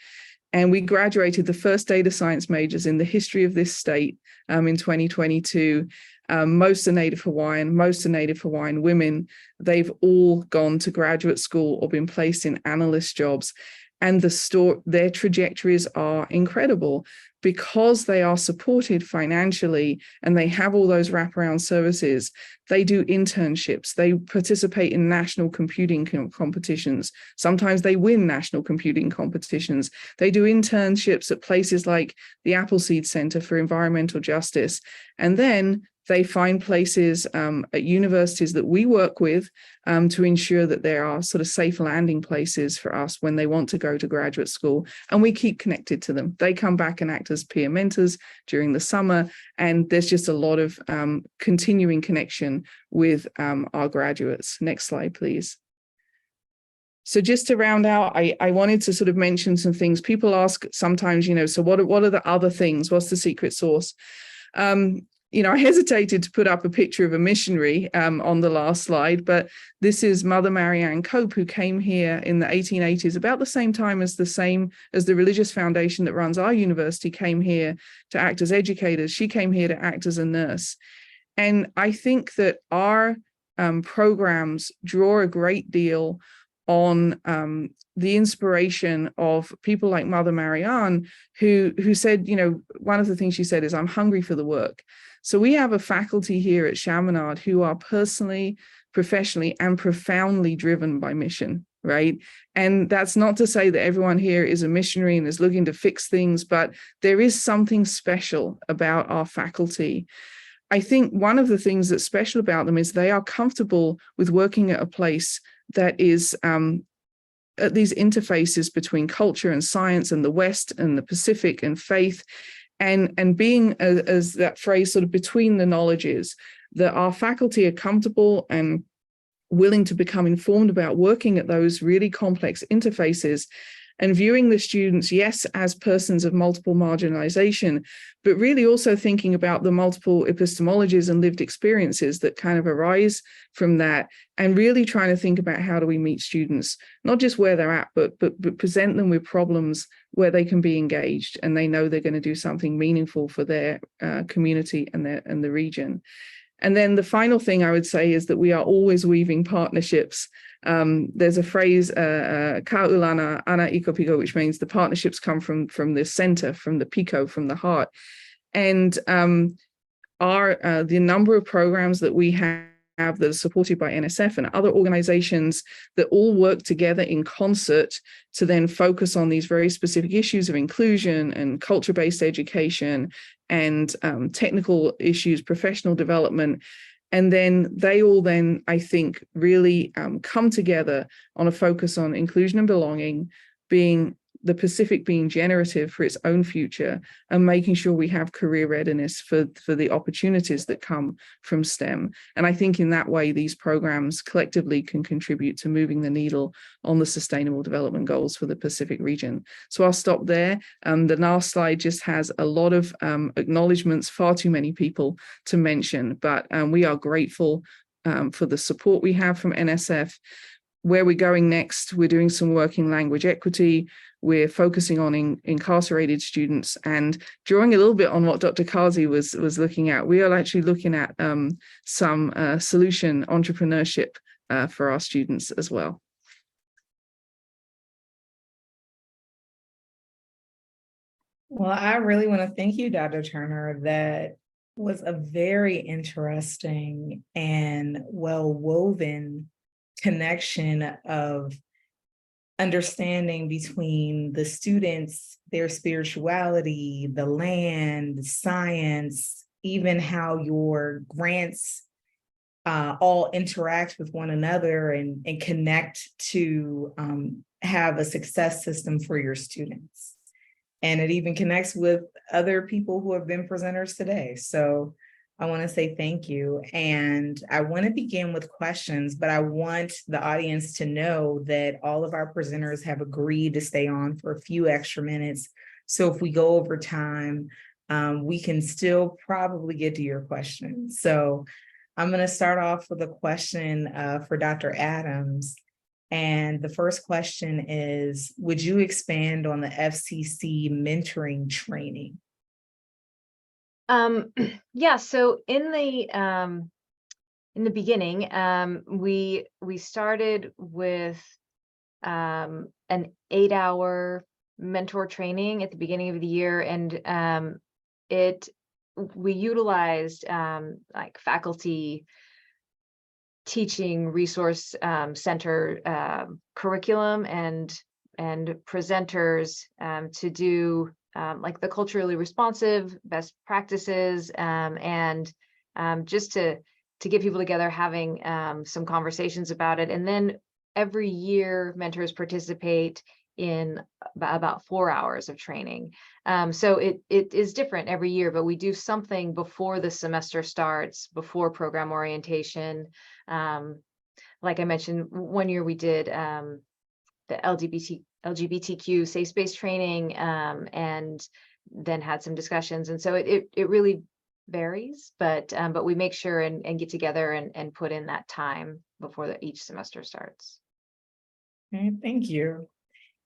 and we graduated the first data science majors in the history of this state in 2022. Most are Native Hawaiian women. They've all gone to graduate school or been placed in analyst jobs. And their trajectories are incredible because they are supported financially and they have all those wraparound services. They do internships. They participate in national computing competitions. Sometimes they win national computing competitions. They do internships at places like the Appleseed Center for Environmental Justice. And then They find places at universities that we work with to ensure that there are sort of safe landing places for us when they want to go to graduate school. And we keep connected to them. They come back and act as peer mentors during the summer. And there's just a lot of continuing connection with our graduates. Next slide, please. So just to round out, I wanted to sort of mention some things. People ask sometimes, so what are the other things? What's the secret sauce? I hesitated to put up a picture of a missionary on the last slide, but this is Mother Marianne Cope, who came here in the 1880s, about the same time as the religious foundation that runs our university came here to act as educators. She came here to act as a nurse. And I think that our programs draw a great deal on the inspiration of people like Mother Marianne, who said, one of the things she said is, I'm hungry for the work. So we have a faculty here at Chaminade who are personally, professionally, and profoundly driven by mission, right? And that's not to say that everyone here is a missionary and is looking to fix things, but there is something special about our faculty. I think one of the things that's special about them is they are comfortable with working at a place that is at these interfaces between culture and science and the West and the Pacific and faith, and being, as that phrase, sort of between the knowledges, that our faculty are comfortable and willing to become informed about working at those really complex interfaces and viewing the students, yes, as persons of multiple marginalization, but really also thinking about the multiple epistemologies and lived experiences that kind of arise from that, and really trying to think about how do we meet students, not just where they're at, but present them with problems where they can be engaged and they know they're going to do something meaningful for their community and the region. And then the final thing I would say is that we are always weaving partnerships. There's a phrase, ka'ulana ana iko piko, which means the partnerships come from the center, from the pico, from the heart. And the number of programs that we have that are supported by NSF and other organizations that all work together in concert to then focus on these very specific issues of inclusion and culture-based education and technical issues, professional development. And then they all then, I think, really come together on a focus on inclusion and belonging, being the Pacific being generative for its own future, and making sure we have career readiness for the opportunities that come from STEM. And I think in that way, these programs collectively can contribute to moving the needle on the Sustainable Development Goals for the Pacific region. So I'll stop there. The last slide just has a lot of acknowledgements, far too many people to mention, but we are grateful for the support we have from NSF. Where we're going next, we're doing some work in language equity. We're focusing on incarcerated students, and drawing a little bit on what Dr. Qazi was looking at. We are actually looking at some solution entrepreneurship for our students as well. Well, I really want to thank you, Dr. Turner. That was a very interesting and well-woven connection of understanding between the students, their spirituality, the land, science, even how your grants all interact with one another and connect to have a success system for your students. And it even connects with other people who have been presenters today. So I want to say thank you. And I want to begin with questions, but I want the audience to know that all of our presenters have agreed to stay on for a few extra minutes. So if we go over time, we can still probably get to your questions. So I'm going to start off with a question for Dr. Adams. And the first question is, would you expand on the FCC mentoring training? Yeah, so in the beginning, we started with an 8-hour mentor training at the beginning of the year, and we utilized like faculty teaching resource center curriculum and presenters to do like the culturally responsive best practices and just to get people together, having some conversations about it. And then every year, mentors participate in about 4 hours of training. So it is different every year, but we do something before the semester starts, before program orientation. Like I mentioned, one year we did the LGBTQ safe space training, and then had some discussions. And so it really varies, but we make sure and get together and put in that time before each semester starts. Okay, thank you.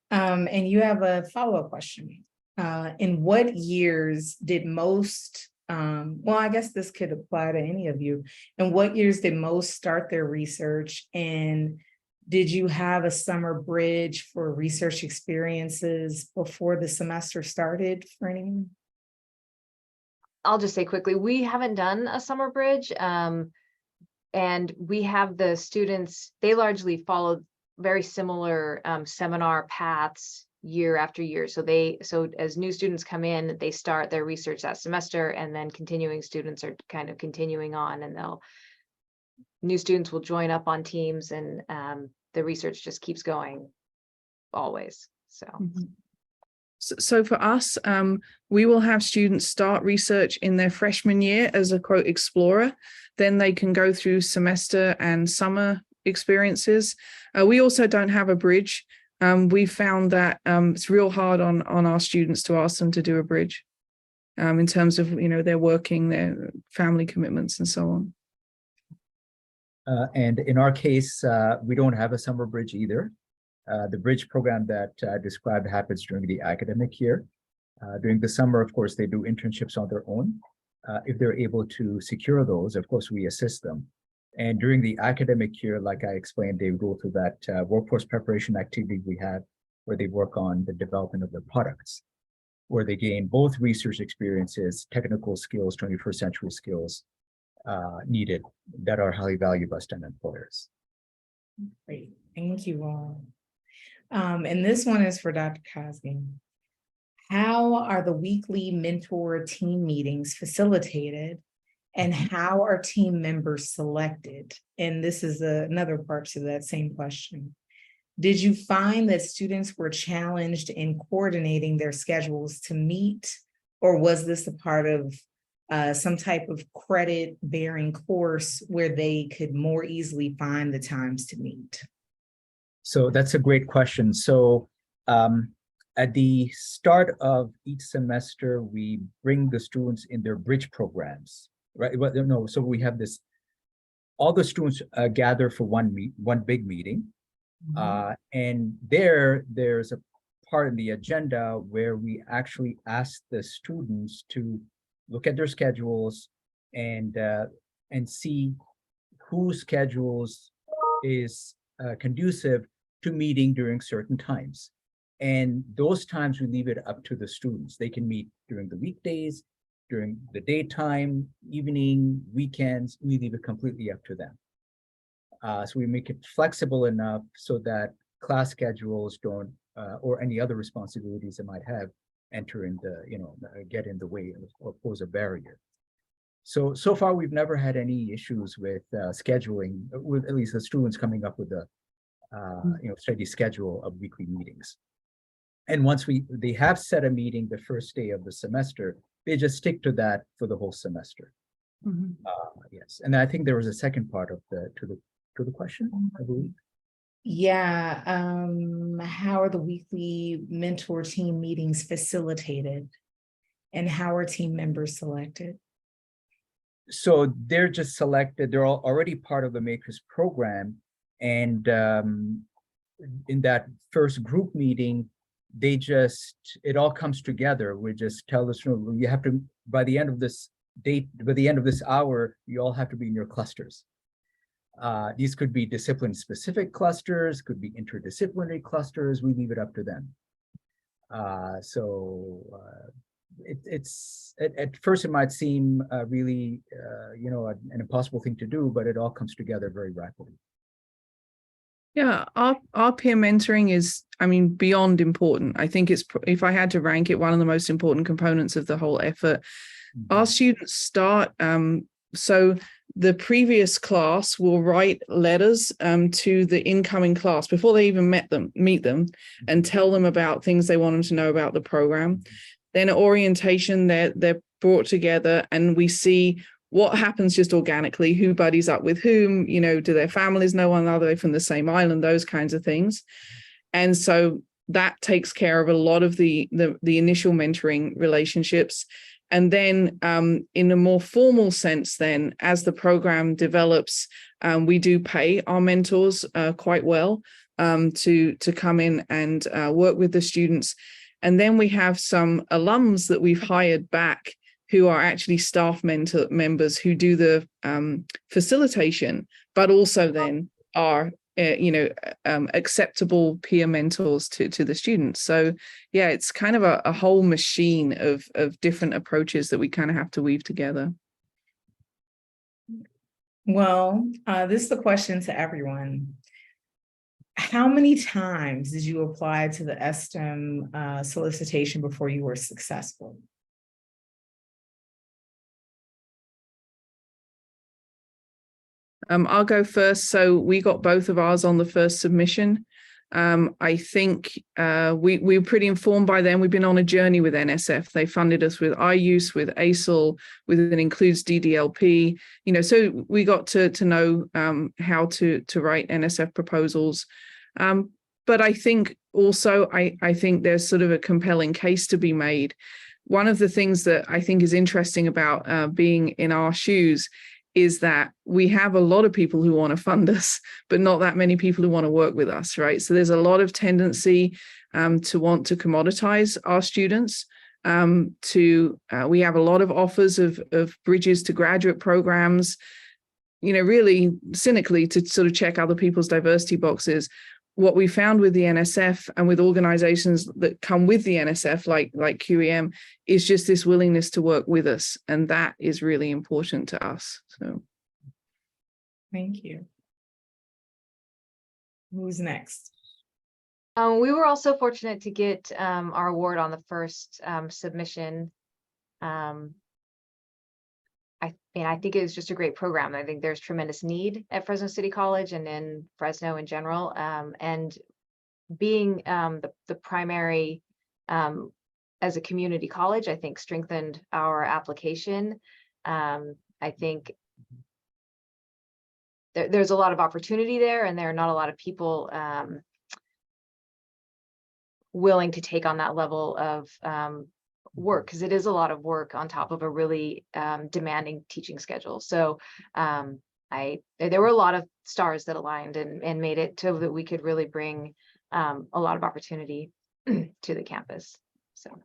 And you have a follow-up question. In what years did most, well, I guess this could apply to any of you. In what years did most start their research? And did you have a summer bridge for research experiences before the semester started for anyone? I'll just say quickly, we haven't done a summer bridge. And we have the students, they largely follow very similar seminar paths year after year. So as new students come in, they start their research that semester, and then continuing students are kind of continuing on, and new students will join up on teams, and the research just keeps going always. So. Mm-hmm. So for us, we will have students start research in their freshman year as a quote explorer. Then they can go through semester and summer experiences. We also don't have a bridge. We found that it's real hard on our students to ask them to do a bridge in terms of, their working, their family commitments and so on. And in our case, we don't have a summer bridge either. The bridge program that I described happens during the academic year. During the summer, of course, they do internships on their own. If they're able to secure those, of course, we assist them. And during the academic year, like I explained, they go through that workforce preparation activity we have, where they work on the development of their products, where they gain both research experiences, technical skills, 21st century skills needed that are highly valued by STEM employers. Great, thank you all. And this one is for Dr. Qazi. How are the weekly mentor team meetings facilitated, and how are team members selected? And this is another part to that same question. Did you find that students were challenged in coordinating their schedules to meet, or was this a part of some type of credit-bearing course where they could more easily find the times to meet? So that's a great question. So at the start of each semester, we bring the students in their bridge programs, right? Well, no, so we have this, all the students gather for one big meeting. Mm-hmm. And there's a part in the agenda where we actually ask the students to look at their schedules and see whose schedules is conducive to meeting during certain times. And those times we leave it up to the students. They can meet during the weekdays, during the daytime, evening, weekends. We leave it completely up to them. So we make it flexible enough so that class schedules don't, or any other responsibilities they might have, enter in the, get in the way or pose a barrier. So far, we've never had any issues with scheduling, with at least the students coming up with a steady schedule of weekly meetings. And once they have set a meeting the first day of the semester, they just stick to that for the whole semester. Mm-hmm. Yes, and I think there was a second part of to the question, I believe. Yeah, how are the weekly mentor team meetings facilitated, and how are team members selected? So they're just selected. They're already part of the Makers program, and in that first group meeting, it all comes together. We just tell the student, you have to, by the end of this hour, you all have to be in your clusters. These could be discipline-specific clusters, could be interdisciplinary clusters. We leave it up to them. It's at first it might seem really an impossible thing to do, but it all comes together very rapidly. Yeah, our peer mentoring is, beyond important. I think it's, if I had to rank it, one of the most important components of the whole effort. Mm-hmm. Our students start So the previous class will write letters to the incoming class before they even meet them, and tell them about things they want them to know about the program. Then at orientation, they're brought together, and we see what happens just organically, who buddies up with whom, you know, do their families know one another, from the same island, those kinds of things. And so that takes care of a lot of the initial mentoring relationships. And then in a more formal sense, then as the program develops, we do pay our mentors quite well to come in and work with the students. And then we have some alums that we've hired back who are actually staff members who do the facilitation, but also then are acceptable peer mentors to the students. So yeah, it's kind of a whole machine of different approaches that we kind of have to weave together. Well, this is a question to everyone. How many times did you apply to the STEM solicitation before you were successful? I'll go first. So we got both of ours on the first submission. I think we were pretty informed by then. We've been on a journey with NSF. They funded us with iUse, with ASIL, with it includes DDLP. You know, so we got to know how to write NSF proposals. But I think also, I think there's sort of a compelling case to be made. One of the things that I think is interesting about being in our shoes is that we have a lot of people who want to fund us, but not that many people who want to work with us, right? So there's a lot of tendency to want to commoditize our students. We have a lot of offers of bridges to graduate programs, you know, really cynically to sort of check other people's diversity boxes. What we found with the NSF and with organizations that come with the NSF, like QEM, is just this willingness to work with us. And that is really important to us. So. Thank you. Who's next? We were also fortunate to get our award on the first submission. I think it was just a great program. I think there's tremendous need at Fresno City College and in Fresno in general. And being the primary as a community college, I think strengthened our application. I think there's a lot of opportunity there, and there are not a lot of people willing to take on that level of work, because it is a lot of work on top of a really demanding teaching schedule. So there were a lot of stars that aligned and made it so that we could really bring a lot of opportunity to the campus. So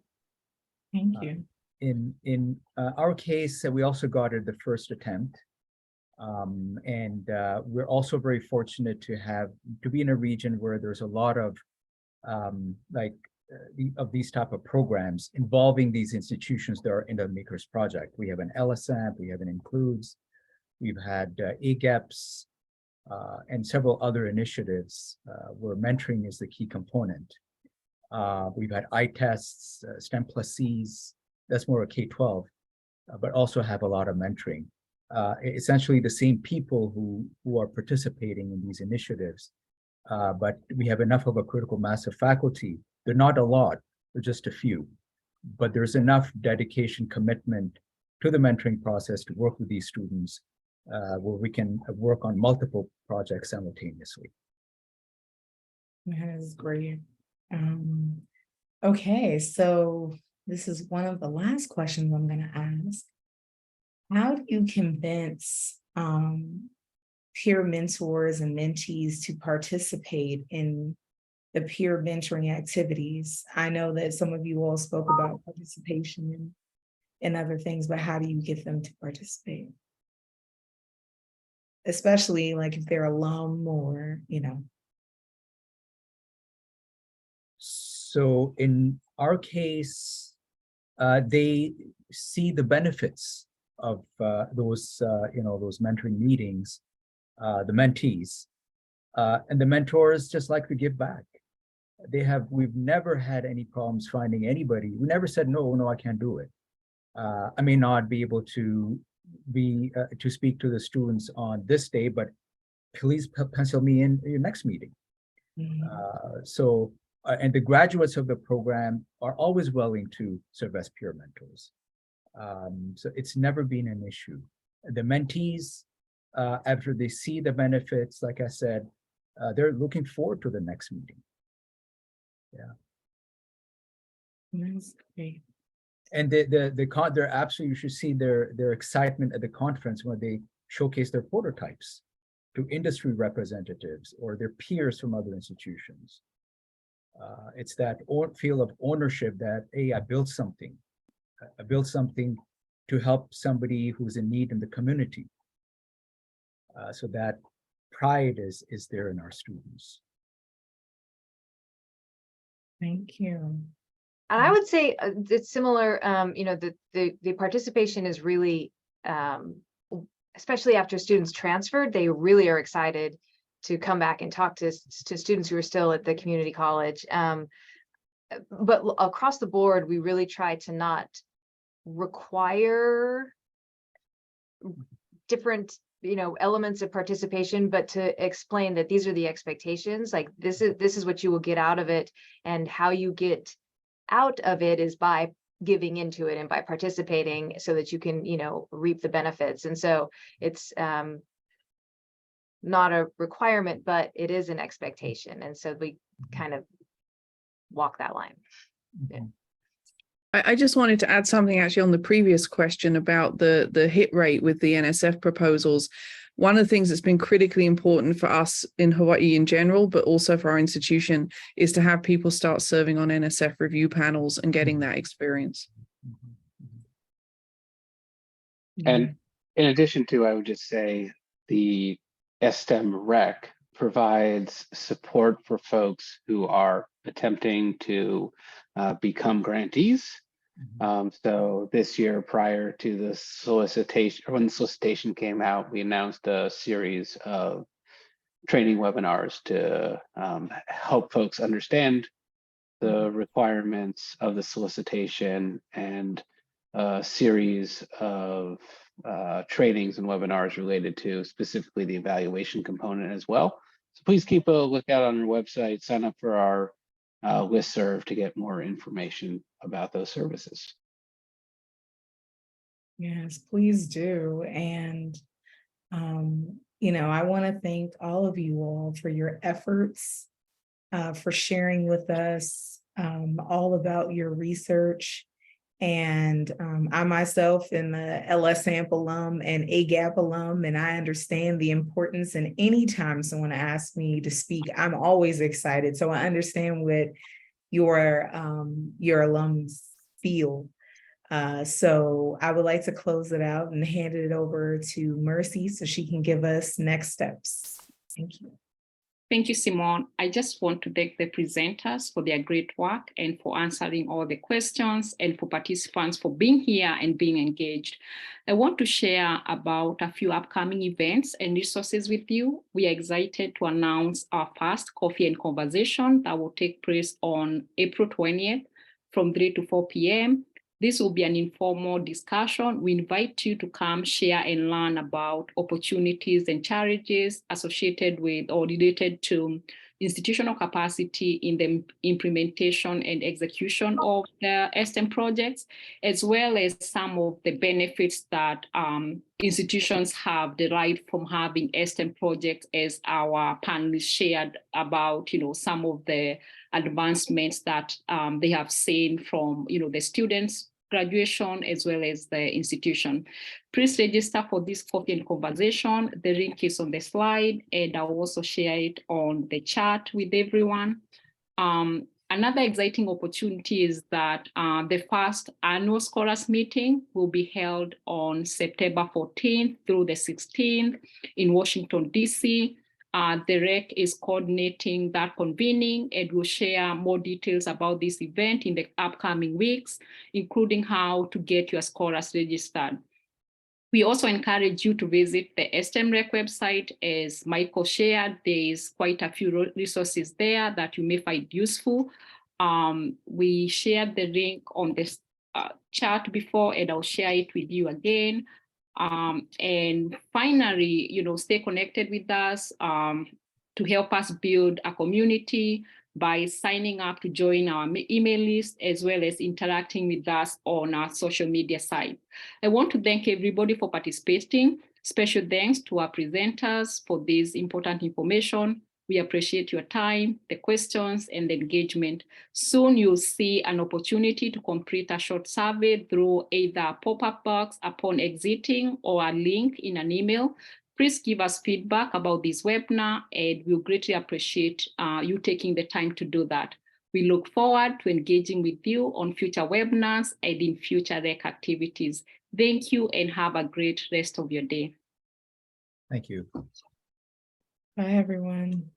thank you. In our case, we also got it the first attempt. And we're also very fortunate to be in a region where there's a lot of of these type of programs involving these institutions that are in the Makers Project. We have an LSAP, we have an Includes, we've had AGAPs, and several other initiatives where mentoring is the key component. We've had I-tests, STEM plus Cs, that's more a K-12, but also have a lot of mentoring. Essentially the same people who are participating in these initiatives, but we have enough of a critical mass of faculty. They're not a lot, they're just a few, but there's enough dedication, commitment to the mentoring process to work with these students where we can work on multiple projects simultaneously. That is great. Okay, so this is one of the last questions I'm going to ask. How do you convince peer mentors and mentees to participate in the peer mentoring activities? I know that some of you all spoke about participation and other things, but how do you get them to participate? Especially like if they're alum or, you know. So in our case, they see the benefits of those mentoring meetings, the mentees, and the mentors just like to give back. We've never had any problems finding anybody. We never said, no, I can't do it. I may not be able to be to speak to the students on this day, but please pencil me in your next meeting. And the graduates of the program are always willing to serve as peer mentors. So it's never been an issue. The mentees, after they see the benefits, like I said, they're looking forward to the next meeting. Yeah. That's great. And they're absolutely, you should see their excitement at the conference when they showcase their prototypes to industry representatives or their peers from other institutions. It's that feel of ownership that, hey, I built something. I built something to help somebody who's in need in the community. So that pride is there in our students. Thank you. And I would say it's similar, you know, the participation is really, especially after students transferred, they really are excited to come back and talk to students who are still at the community college. But across the board, we really try to not require different, you know, elements of participation, but to explain that these are the expectations, like this is what you will get out of it, and how you get out of it is by giving into it and by participating so that you can, you know, reap the benefits. And so it's not a requirement, but it is an expectation. And so we kind of walk that line. Yeah. I just wanted to add something actually on the previous question about the hit rate with the NSF proposals. One of the things that's been critically important for us in Hawaii in general, but also for our institution, is to have people start serving on NSF review panels and getting that experience. And in addition to, I would just say the STEM rec provides support for folks who are attempting to become grantees. So this year, prior to the solicitation, or when the solicitation came out, we announced a series of training webinars to help folks understand the requirements of the solicitation, and a series of trainings and webinars related to specifically the evaluation component as well. So please keep a lookout on our website, sign up for our listserv to get more information about those services. Yes, please do. And, you know, I want to thank all of you all for your efforts, for sharing with us all about your research. And I myself am a LSAMP alum and AGAP alum, and I understand the importance. And anytime someone asks me to speak, I'm always excited. So I understand what your alums feel. So I would like to close it out and hand it over to Mercy so she can give us next steps. Thank you. Thank you, Simone. I just want to thank the presenters for their great work and for answering all the questions, and for participants for being here and being engaged. I want to share about a few upcoming events and resources with you. We are excited to announce our first coffee and conversation that will take place on April 20th from 3 to 4 p.m. This will be an informal discussion. We invite you to come share and learn about opportunities and challenges associated with or related to institutional capacity in the implementation and execution of the STEM projects, as well as some of the benefits that institutions have derived from having STEM projects, as our panelists shared about, you know, some of the advancements that they have seen from, you know, the students' graduation as well as the institution. Please register for this coffee and conversation. The link is on the slide, and I'll also share it on the chat with everyone. Another exciting opportunity is that the first annual scholars meeting will be held on September 14th through the 16th in Washington, D.C. The REC is coordinating that convening, and will share more details about this event in the upcoming weeks, including how to get your scholars registered. We also encourage you to visit the STEM REC website. As Michael shared, there is quite a few resources there that you may find useful. We shared the link on this chat before, and I'll share it with you again. And finally, stay connected with us to help us build a community by signing up to join our email list, as well as interacting with us on our social media site. I want to thank everybody for participating. Special thanks to our presenters for this important information. We appreciate your time, the questions, and the engagement. Soon you'll see an opportunity to complete a short survey through either a pop-up box upon exiting or a link in an email. Please give us feedback about this webinar, and we'll greatly appreciate you taking the time to do that. We look forward to engaging with you on future webinars and in future REC activities. Thank you and have a great rest of your day. Thank you. Bye, everyone.